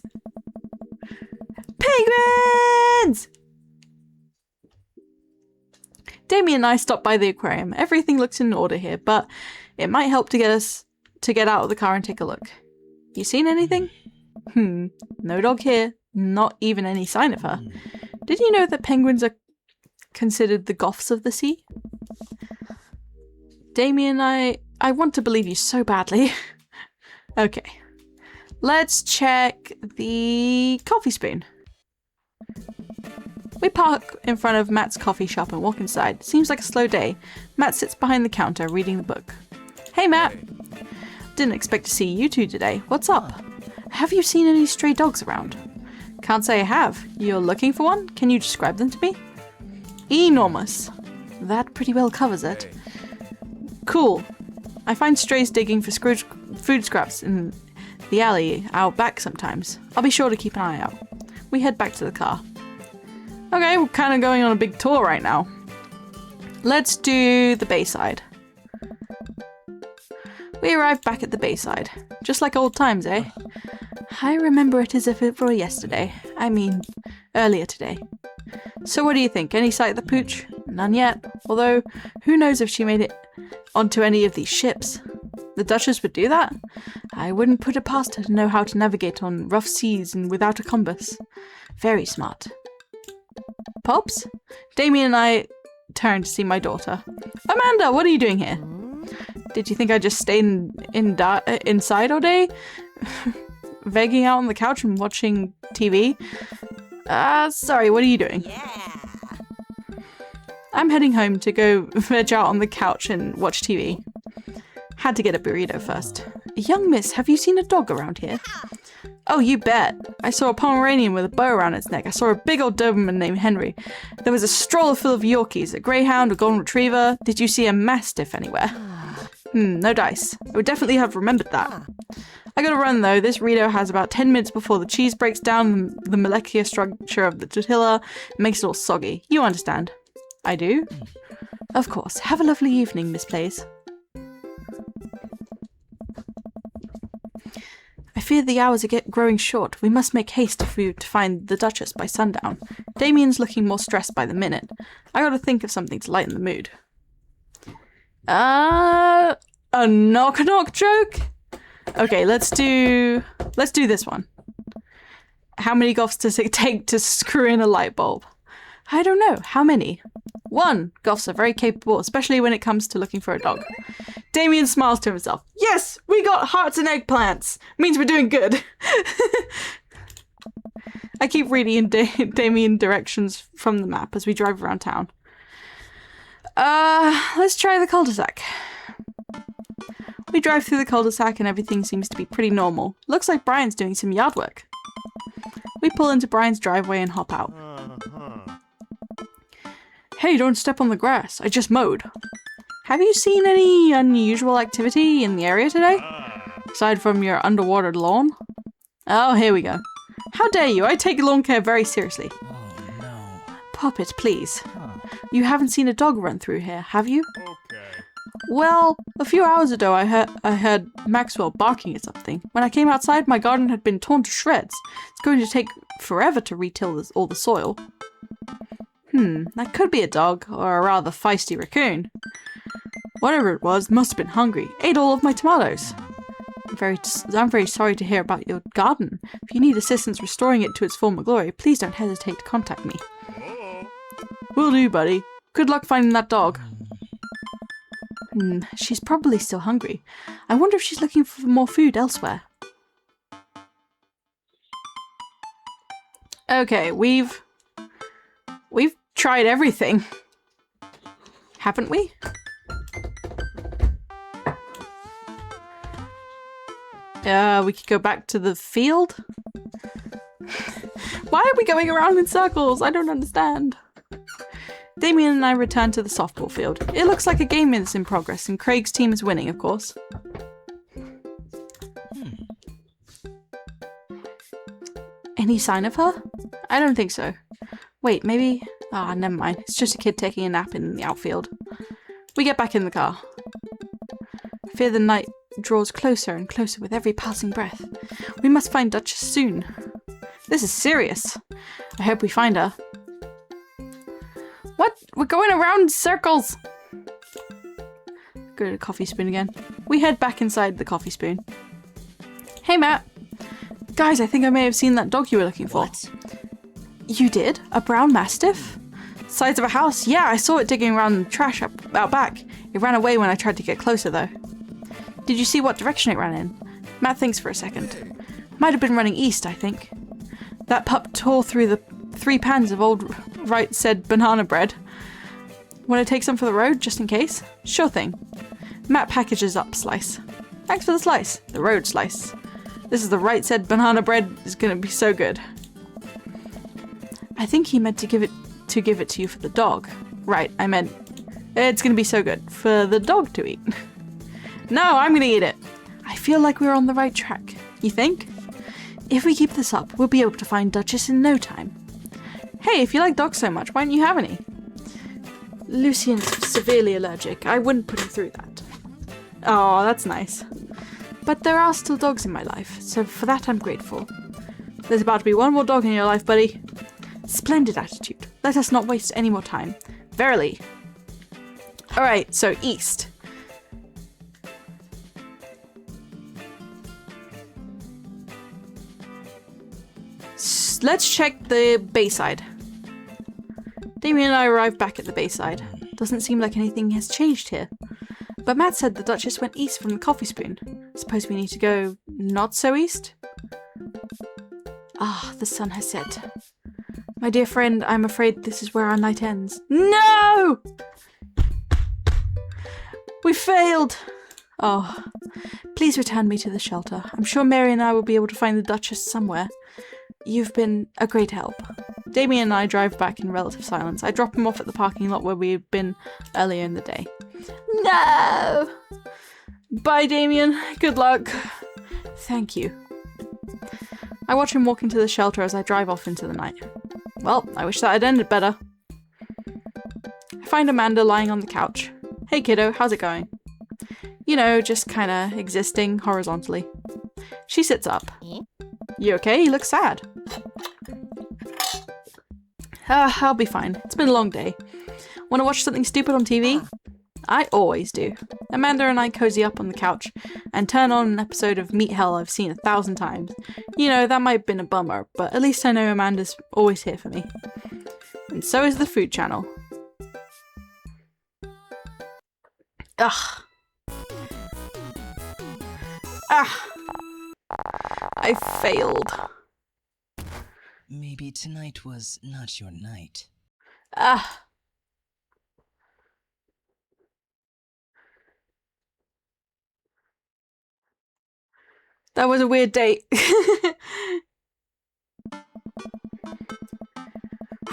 Penguins! Damien and I stopped by the aquarium. Everything looks in order here, but it might help to get us to get out of the car and take a look. You seen anything? No dog here. Not even any sign of her. Did you know that penguins are considered the goths of the sea? Damien, I want to believe you so badly. Okay. Let's check the coffee spoon. We park in front of Matt's coffee shop and walk inside. Seems like a slow day. Matt sits behind the counter reading the book. Hey Matt! Didn't expect to see you two today. What's up? Have you seen any stray dogs around? Can't say I have. You're looking for one? Can you describe them to me? Enormous. That pretty well covers it. Cool. I find strays digging for food scraps in the alley out back sometimes. I'll be sure to keep an eye out. We head back to the car. Okay, we're kind of going on a big tour right now. Let's do the Bayside. We arrived back at the Bayside. Just like old times, eh? I remember it as if it were yesterday. I mean, earlier today. So what do you think? Any sight of the pooch? None yet. Although, who knows if she made it onto any of these ships. The Duchess would do that? I wouldn't put it past her to know how to navigate on rough seas and without a compass. Very smart. Pops? Damien and I turned to see my daughter. Amanda, what are you doing here? Did you think I just stayed inside all day? Vegging out on the couch and watching TV? Sorry, what are you doing? I'm heading home to go veg out on the couch and watch TV. Had to get a burrito first. Young miss, have you seen a dog around here? Oh, you bet. I saw a Pomeranian with a bow around its neck. I saw a big old Doberman named Henry. There was a stroller full of Yorkies, a greyhound, a golden retriever. Did you see a Mastiff anywhere? No dice. I would definitely have remembered that. I gotta run though. This Rito has about 10 minutes before the cheese breaks down the molecular structure of the tortilla and makes it all soggy. You understand? I do? Of course. Have a lovely evening, Miss Plays. I fear the hours are growing short. We must make haste to find the Duchess by sundown. Damien's looking more stressed by the minute. I gotta think of something to lighten the mood. A knock-knock joke? Okay, let's do this one. How many golfs does it take to screw in a light bulb? I don't know. How many? 1. Goths are very capable, especially when it comes to looking for a dog. Damien smiles to himself. Yes, we got hearts and eggplants. Means we're doing good. I keep reading in Damien directions from the map as we drive around town. Let's try the cul-de-sac. We drive through the cul-de-sac and everything seems to be pretty normal. Looks like Brian's doing some yard work. We pull into Brian's driveway and hop out. Hey, don't step on the grass. I just mowed. Have you seen any unusual activity in the area today? Aside from your underwater lawn? Oh, here we go. How dare you? I take lawn care very seriously. Oh no. Poppet, please. Huh. You haven't seen a dog run through here, have you? Okay. Well, a few hours ago I heard Maxwell barking at something. When I came outside, my garden had been torn to shreds. It's going to take forever to retill all the soil. That could be a dog, or a rather feisty raccoon. Whatever it was, must have been hungry. Ate all of my tomatoes. I'm very sorry to hear about your garden. If you need assistance restoring it to its former glory, please don't hesitate to contact me. Will do, buddy. Good luck finding that dog. She's probably still hungry. I wonder if she's looking for more food elsewhere. Okay, we've tried everything. Haven't we? We could go back to the field? Why are we going around in circles? I don't understand. Damien and I return to the softball field. It looks like a game is in progress and Craig's team is winning, of course. Any sign of her? I don't think so. Wait, maybe... never mind. It's just a kid taking a nap in the outfield. We get back in the car. I fear the night draws closer and closer with every passing breath. We must find Duchess soon. This is serious. I hope we find her. What? We're going around in circles! Go to the coffee spoon again. We head back inside the coffee spoon. Hey, Matt. Guys, I think I may have seen that dog you were looking for. What? You did? A brown mastiff? Sides of a house? Yeah, I saw it digging around the trash out back. It ran away when I tried to get closer, though. Did you see what direction it ran in? Matt thinks for a second. Might have been running east, I think. That pup tore through the 3 pans of old Right Said banana bread. Want to take some for the road, just in case? Sure thing. Matt packages up Slice. Thanks for the slice. The road slice. This is the Right Said banana bread. Is gonna be so good. I think he meant to give it to you for the dog. Right, I meant it's gonna be so good for the dog to eat. No, I'm gonna eat it. I feel like we're on the right track. You think? If we keep this up, we'll be able to find Duchess in no time. Hey, if you like dogs so much, why don't you have any? Lucian's severely allergic. I wouldn't put him through that. Oh, that's nice. But there are still dogs in my life, so for that I'm grateful. There's about to be one more dog in your life, buddy. Splendid attitude. Let us not waste any more time. Verily. Alright, so east. Let's check the Bayside. Damien and I arrived back at the Bayside. Doesn't seem like anything has changed here. But Matt said the Duchess went east from the coffee spoon. Suppose we need to go not so east? Ah, the sun has set. My dear friend, I'm afraid this is where our night ends. No! We failed! Oh, please return me to the shelter. I'm sure Mary and I will be able to find the Duchess somewhere. You've been a great help. Damien and I drive back in relative silence. I drop him off at the parking lot where we had been earlier in the day. No! Bye, Damien. Good luck. Thank you. I watch him walk into the shelter as I drive off into the night. Well, I wish that had ended better. I find Amanda lying on the couch. Hey kiddo, how's it going? You know, just kinda existing horizontally. She sits up. You okay? You look sad. I'll be fine. It's been a long day. Want to watch something stupid on TV? I always do. Amanda and I cozy up on the couch and turn on an episode of Meat Hell I've seen 1,000 times. You know, that might have been a bummer, but at least I know Amanda's always here for me. And so is the Food Channel. Ugh. Ah! I failed. Maybe tonight was not your night. Ah! That was a weird date.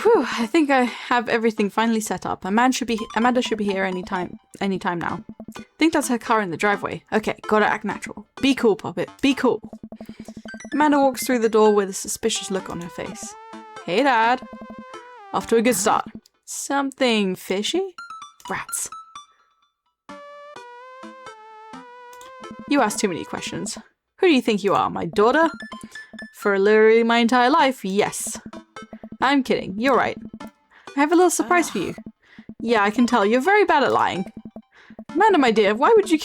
Whew, I think I have everything finally set up. Amanda should be here anytime now. I think that's her car in the driveway. Okay, gotta act natural. Be cool, Puppet. Be cool. Amanda walks through the door with a suspicious look on her face. Hey, Dad. Off to a good start. Something fishy? Rats. You ask too many questions. Who do you think you are, my daughter? For literally my entire life, yes. I'm kidding, you're right. I have a little surprise for you. Yeah, I can tell, you're very bad at lying. Amanda, my dear, why would you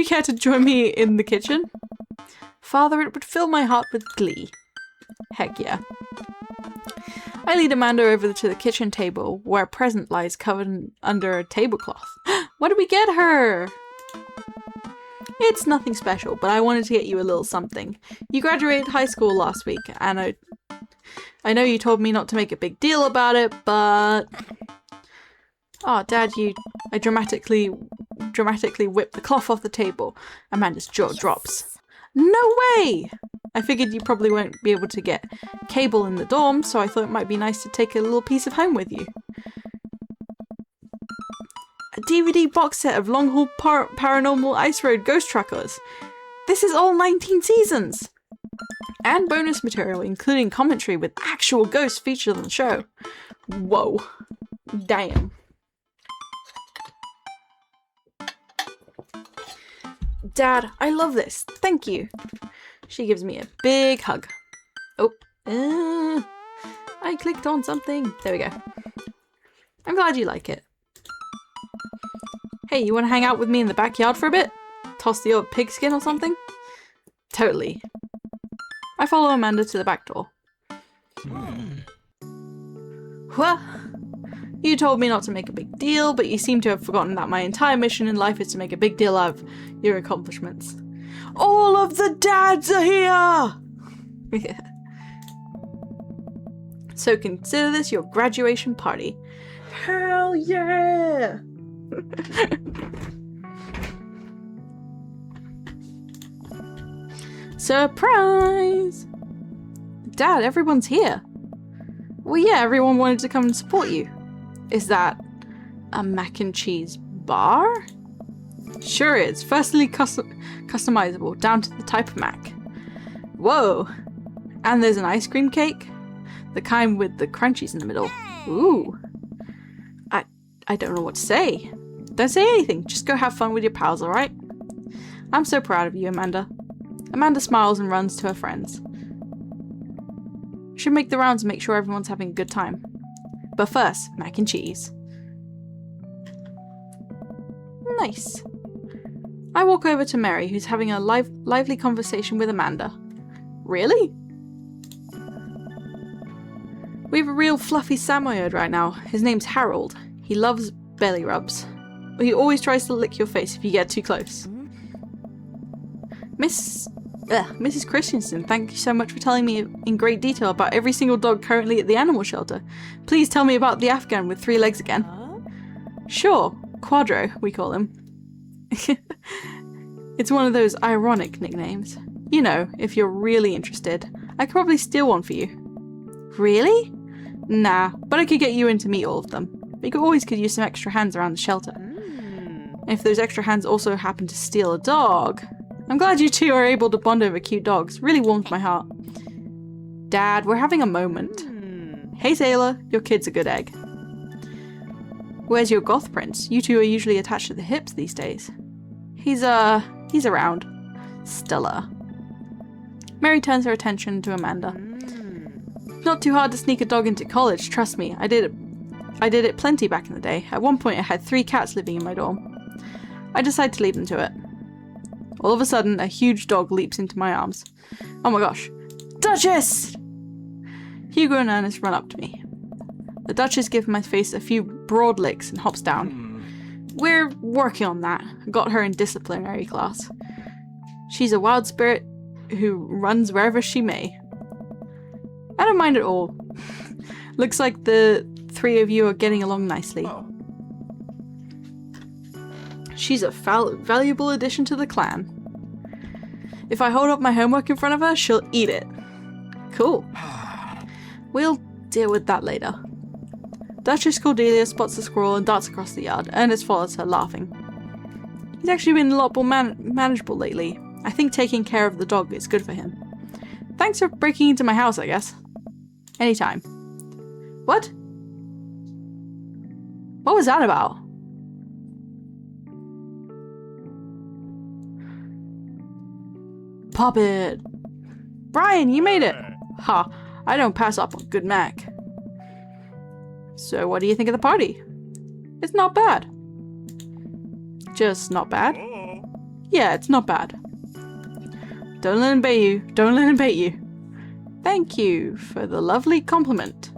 care to join me in the kitchen? Father, it would fill my heart with glee. Heck yeah. I lead Amanda over to the kitchen table, where a present lies covered under a tablecloth. What did we get her? It's nothing special, but I wanted to get you a little something. You graduated high school last week, and I know you told me not to make a big deal about it, but... Oh, Dad, I dramatically whipped the cloth off the table. Amanda's jaw drops. No way! I figured you probably won't be able to get cable in the dorm, so I thought it might be nice to take a little piece of home with you. A DVD box set of Long Haul Paranormal Ice Road Ghost Trackers. This is all 19 seasons! And bonus material, including commentary with actual ghosts featured on the show. Whoa. Damn. Dad, I love this. Thank you. She gives me a big hug. Oh. I clicked on something. There we go. I'm glad you like it. Hey, you want to hang out with me in the backyard for a bit? Toss the old pigskin or something? Totally. I follow Amanda to the back door. Well, you told me not to make a big deal, but you seem to have forgotten that my entire mission in life is to make a big deal out of your accomplishments. All of the dads are here! So consider this your graduation party. Hell yeah! Surprise! Dad, everyone's here. Well, yeah, everyone wanted to come and support you. Is that a mac and cheese bar? Sure is. Firstly, customizable down to the type of mac. Whoa! And there's an ice cream cake? The kind with the crunchies in the middle. Ooh. I don't know what to say. Don't say anything. Just go have fun with your pals, alright? I'm so proud of you, Amanda. Amanda smiles and runs to her friends. Should make the rounds and make sure everyone's having a good time. But first, mac and cheese. Nice. I walk over to Mary, who's having a lively conversation with Amanda. Really? We have a real fluffy Samoyed right now. His name's Harold. He loves belly rubs. He always tries to lick your face if you get too close. Mrs. Christensen, thank you so much for telling me in great detail about every single dog currently at the animal shelter. Please tell me about the Afghan with 3 legs again. Sure, Quadro, we call him. It's one of those ironic nicknames. You know, if you're really interested, I could probably steal one for you. Really? Nah, but I could get you in to meet all of them. We always could use some extra hands around the shelter. And if those extra hands also happen to steal a dog... I'm glad you two are able to bond over cute dogs. Really warms my heart. Dad, we're having a moment. Hey Sailor, your kid's a good egg. Where's your goth prince? You two are usually attached to the hips these days. He's around. Stella. Mary turns her attention to Amanda. Not too hard to sneak a dog into college, trust me. I did it plenty back in the day. At one point I had 3 cats living in my dorm. I decide to leave them to it. All of a sudden, a huge dog leaps into my arms. Oh my gosh. Duchess! Hugo and Ernest run up to me. The Duchess gives my face a few broad licks and hops down. We're working on that. Got her in disciplinary class. She's a wild spirit who runs wherever she may. I don't mind at all. Looks like the three of you are getting along nicely. She's a valuable addition to the clan. If I hold up my homework in front of her, she'll eat it. Cool. We'll deal with that later. Duchess Cordelia spots the squirrel and darts across the yard. Ernest follows her, laughing. He's actually been a lot more manageable lately. I think taking care of the dog is good for him. Thanks for breaking into my house, I guess. Anytime. What? What was that about? Poppet! Brian, you made it! Ha, I don't pass up on good Mac. So what do you think of the party? It's not bad. Just not bad? Yeah, it's not bad. Don't let him bait you. Don't let him bait you. Thank you for the lovely compliment.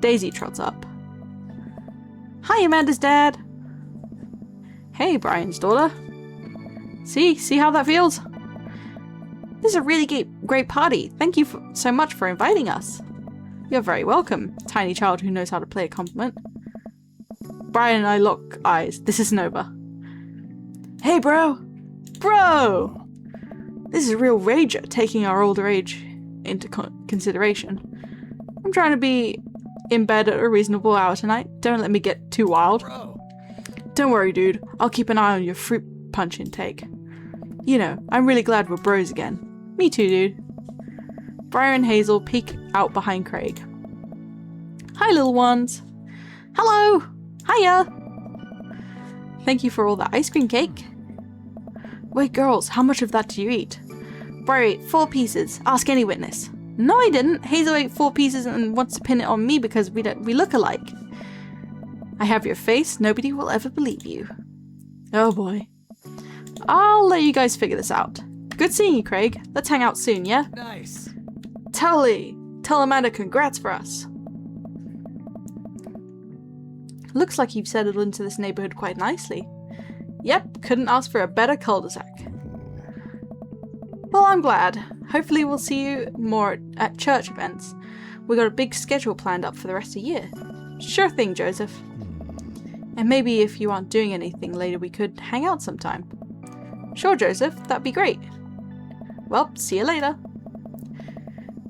Daisy trots up. Hi, Amanda's dad. Hey, Brian's daughter. See how that feels? This is a really great party. Thank you so much for inviting us. You're very welcome, tiny child who knows how to play a compliment. Brian and I lock eyes. This isn't over. Hey, bro! Bro! This is a real rager, taking our older age into consideration. I'm trying to be in bed at a reasonable hour tonight. Don't let me get too wild. Bro. Don't worry, dude. I'll keep an eye on your fruit punch intake. You know, I'm really glad we're bros again. Me too, dude. Briar and Hazel peek out behind Craig. Hi, little ones. Hello! Hiya! Thank you for all the ice cream cake. Wait, girls, how much of that do you eat? Briar ate 4 pieces. Ask any witness. No, I didn't. Hazel ate 4 pieces and wants to pin it on me because we look alike. I have your face. Nobody will ever believe you. Oh boy. I'll let you guys figure this out. Good seeing you, Craig. Let's hang out soon, yeah? Nice. Totally. Tell Amanda congrats for us. Looks like you've settled into this neighborhood quite nicely. Yep, couldn't ask for a better cul-de-sac. Well, I'm glad. Hopefully we'll see you more at church events. We got a big schedule planned up for the rest of the year. Sure thing, Joseph. And maybe if you aren't doing anything later, we could hang out sometime. Sure, Joseph, that'd be great. Well, see you later.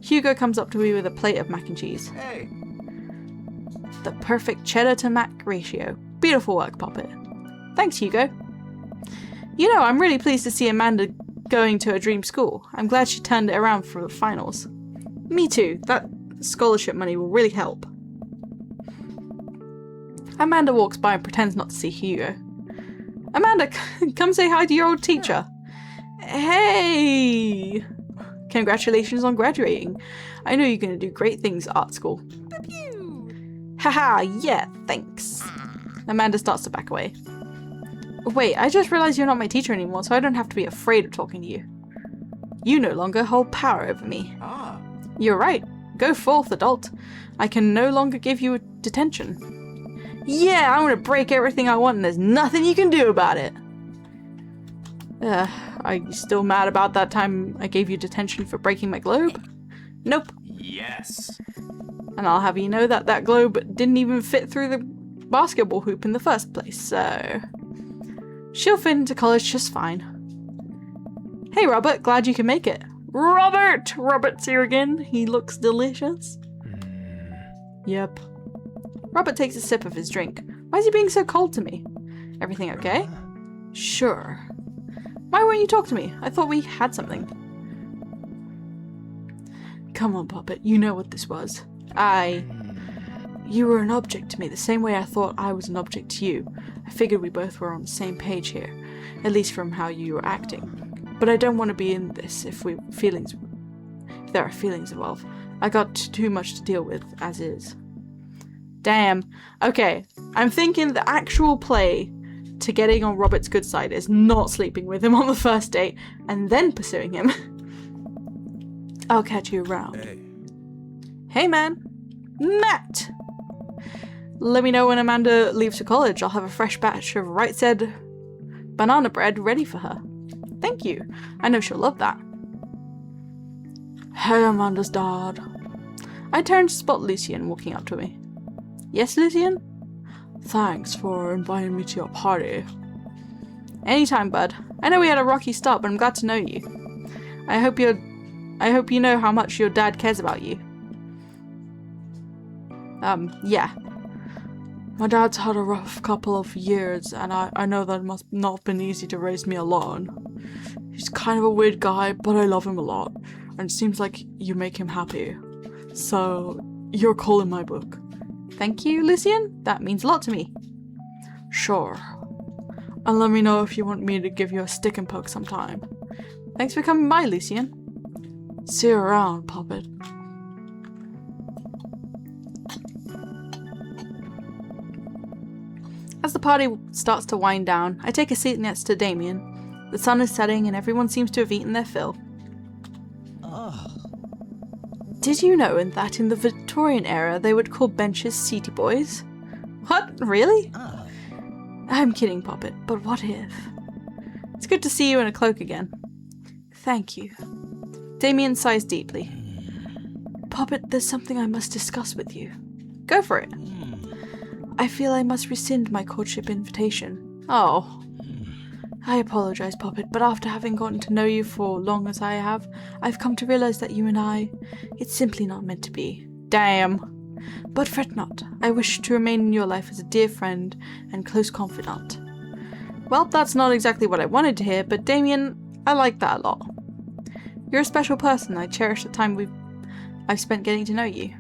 Hugo comes up to me with a plate of mac and cheese. Hey. The perfect cheddar to mac ratio. Beautiful work, Poppet. Thanks, Hugo. You know, I'm really pleased to see Amanda going to a dream school. I'm glad she turned it around for the finals. Me too. That scholarship money will really help. Amanda walks by and pretends not to see Hugo. Amanda, come say hi to your old teacher. Hey! Congratulations on graduating. I know you're going to do great things at art school. Haha, yeah, thanks. Amanda starts to back away. Wait, I just realized you're not my teacher anymore, so I don't have to be afraid of talking to you. You no longer hold power over me. Ah. You're right. Go forth, adult. I can no longer give you detention. Yeah, I'm gonna break everything I want and there's nothing you can do about it. Are you still mad about that time I gave you detention for breaking my globe? Nope. Yes. And I'll have you know that that globe didn't even fit through the basketball hoop in the first place, so... she'll fit into college just fine. Hey Robert, glad you can make it. Robert! Robert's here again. He looks delicious. Yep. Robert takes a sip of his drink. Why is he being so cold to me? Everything okay? Sure. Why won't you talk to me? I thought we had something. Come on, Puppet. You know what this was. You were an object to me the same way I thought I was an object to you. I figured we both were on the same page here, at least from how you were acting. But I don't want to be in this if there are feelings involved. I got too much to deal with as is. Damn. Okay, I'm thinking the actual play to getting on Robert's good side is not sleeping with him on the first date and then pursuing him. I'll catch you around. Hey. Hey, man. Matt! Let me know when Amanda leaves for college. I'll have a fresh batch of right said banana bread ready for her. Thank you. I know she'll love that. Hey, Amanda's dad. I turned to spot Lucien walking up to me. Yes, Lucien? Thanks for inviting me to your party. Anytime, bud. I know we had a rocky start, but I'm glad to know you. I hope you know how much your dad cares about you. Yeah. My dad's had a rough couple of years, and I know that it must not have been easy to raise me alone. He's kind of a weird guy, but I love him a lot, and it seems like you make him happy. So, you're cool in my book. Thank you, Lucien. That means a lot to me. Sure. And let me know if you want me to give you a stick and poke sometime. Thanks for coming by, Lucien. See you around, Puppet. As the party starts to wind down, I take a seat next to Damien. The sun is setting and everyone seems to have eaten their fill. Oh. Did you know that in the Victorian era they would call benches seaty boys? What? Really? Ah. I'm kidding, Poppet, but what if? It's good to see you in a cloak again. Thank you. Damien sighs deeply. Poppet, there's something I must discuss with you. Go for it. I feel I must rescind my courtship invitation. Oh. I apologize, Poppet, but after having gotten to know you for long as I have, I've come to realize that you and I, it's simply not meant to be. Damn. But fret not. I wish to remain in your life as a dear friend and close confidant. Well, that's not exactly what I wanted to hear, but Damien, I like that a lot. You're a special person. I cherish the time I've spent getting to know you.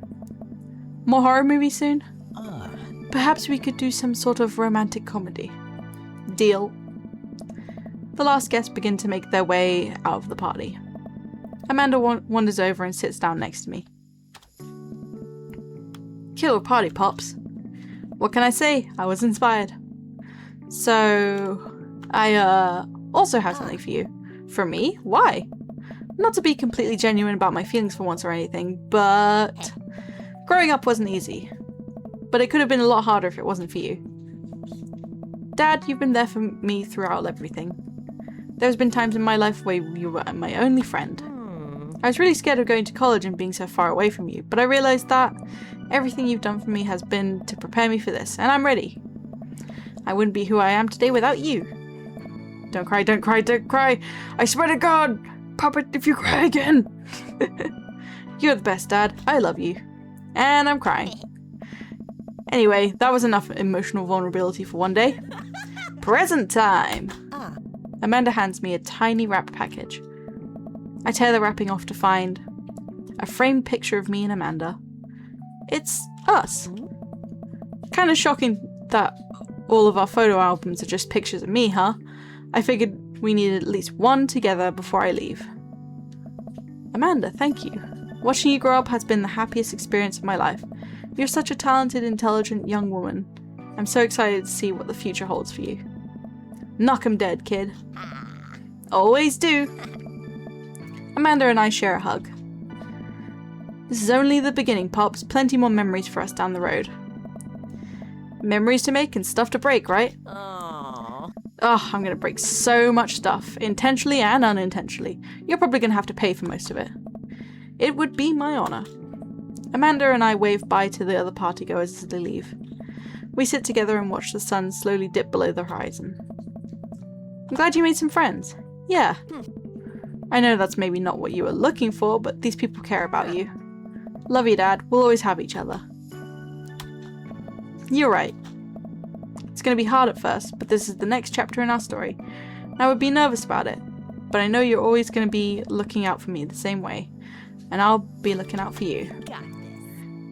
More horror movies soon? Perhaps we could do some sort of romantic comedy. Deal. The last guests begin to make their way out of the party. Amanda wanders over and sits down next to me. Killer party, Pops. What can I say? I was inspired. So, I also have something for you. For me? Why? Not to be completely genuine about my feelings for once or anything, but growing up wasn't easy. But it could have been a lot harder if it wasn't for you. Dad, you've been there for me throughout everything. There's been times in my life where you were my only friend. I was really scared of going to college and being so far away from you, but I realized that everything you've done for me has been to prepare me for this, and I'm ready. I wouldn't be who I am today without you. Don't cry, don't cry, don't cry! I swear to God! Puppet, if you cry again! You're the best, Dad. I love you. And I'm crying. Anyway, that was enough emotional vulnerability for one day. Present time! Amanda hands me a tiny wrap package. I tear the wrapping off to find a framed picture of me and Amanda. It's us. Kind of shocking that all of our photo albums are just pictures of me, huh? I figured we needed at least one together before I leave. Amanda, thank you. Watching you grow up has been the happiest experience of my life. You're such a talented, intelligent young woman. I'm so excited to see what the future holds for you. Knock 'em dead, kid. Always do. Amanda and I share a hug. This is only the beginning, Pops. Plenty more memories for us down the road. Memories to make and stuff to break, right? Oh, I'm gonna break so much stuff, intentionally and unintentionally. You're probably gonna have to pay for most of it. It would be my honor. Amanda and I wave bye to the other partygoers as they leave. We sit together and watch the sun slowly dip below the horizon. I'm glad you made some friends. Yeah. I know that's maybe not what you were looking for, but these people care about you. Love you, Dad. We'll always have each other. You're right. It's going to be hard at first, but this is the next chapter in our story. And I would be nervous about it, but I know you're always going to be looking out for me the same way. And I'll be looking out for you.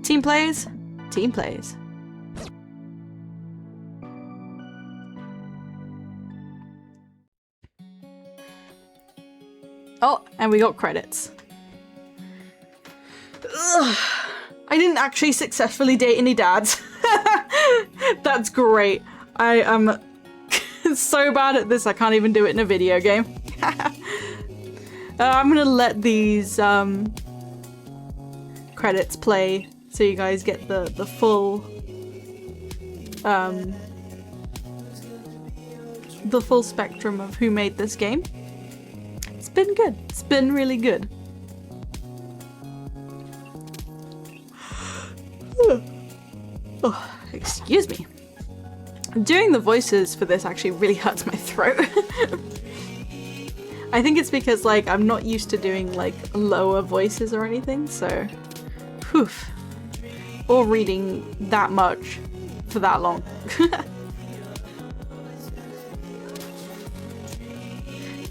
Team plays? Team plays. Oh, and we got credits. Ugh. I didn't actually successfully date any dads. That's great. I am so bad at this I can't even do it in a video game. I'm gonna let these credits play so you guys get the full spectrum of who made this game. It's been good. It's been really good. Oh, excuse me. Doing the voices for this actually really hurts my throat. I think it's because like I'm not used to doing like lower voices or anything, so whew. Or reading that much for that long.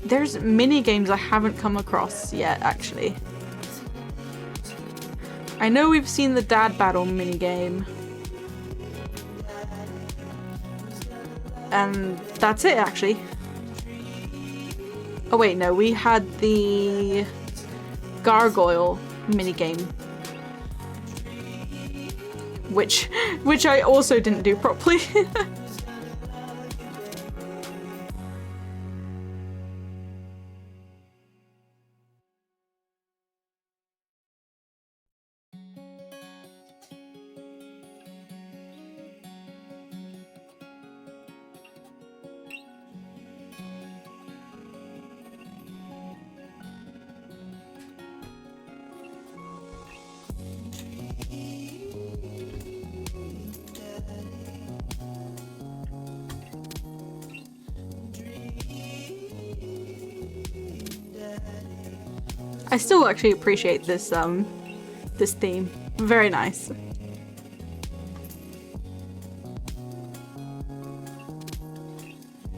There's mini games I haven't come across yet, actually. I know we've seen the Dad Battle minigame. And that's it, actually. Oh wait, no, we had the Gargoyle minigame. Which I also didn't do properly. I still actually appreciate this this theme. Very nice.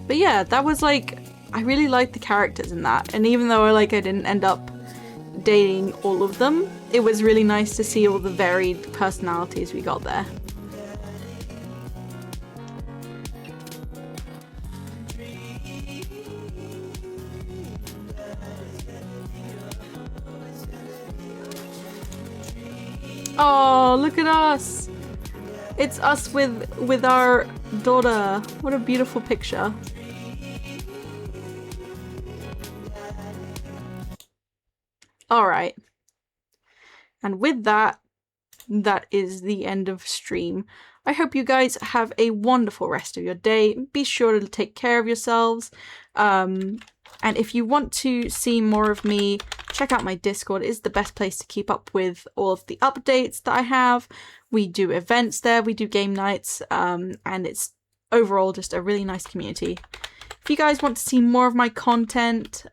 But yeah, that was like, I really liked the characters in that, and even though like I didn't end up dating all of them, it was really nice to see all the varied personalities we got there. Oh, look at us! It's us with our daughter. What a beautiful picture. Alright. And with that, that is the end of stream. I hope you guys have a wonderful rest of your day. Be sure to take care of yourselves. And if you want to see more of me, check out my Discord. It is the best place to keep up with all of the updates that I have. We do events there, we do game nights, and it's overall just a really nice community. If you guys want to see more of my content,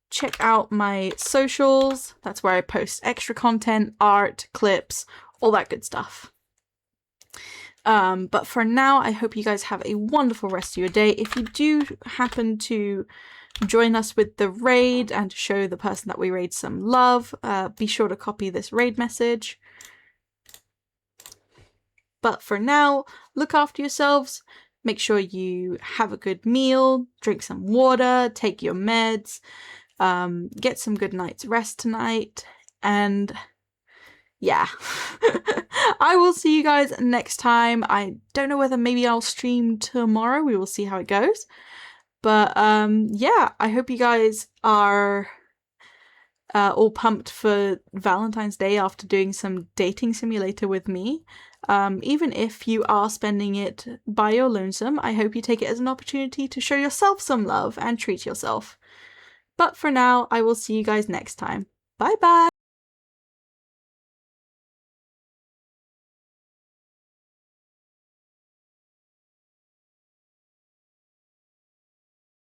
check out my socials. That's where I post extra content, art, clips, all that good stuff. But for now, I hope you guys have a wonderful rest of your day. If you do happen to join us with the raid and to show the person that we raid some love, be sure to copy this raid message. But for now, look after yourselves. Make sure you have a good meal, drink some water, take your meds, get some good night's rest tonight, and yeah. I will see you guys next time. I don't know whether maybe I'll stream tomorrow. We will see how it goes. But yeah, I hope you guys are all pumped for Valentine's Day after doing some dating simulator with me. Even if you are spending it by your lonesome, I hope you take it as an opportunity to show yourself some love and treat yourself. But for now, I will see you guys next time. Bye bye!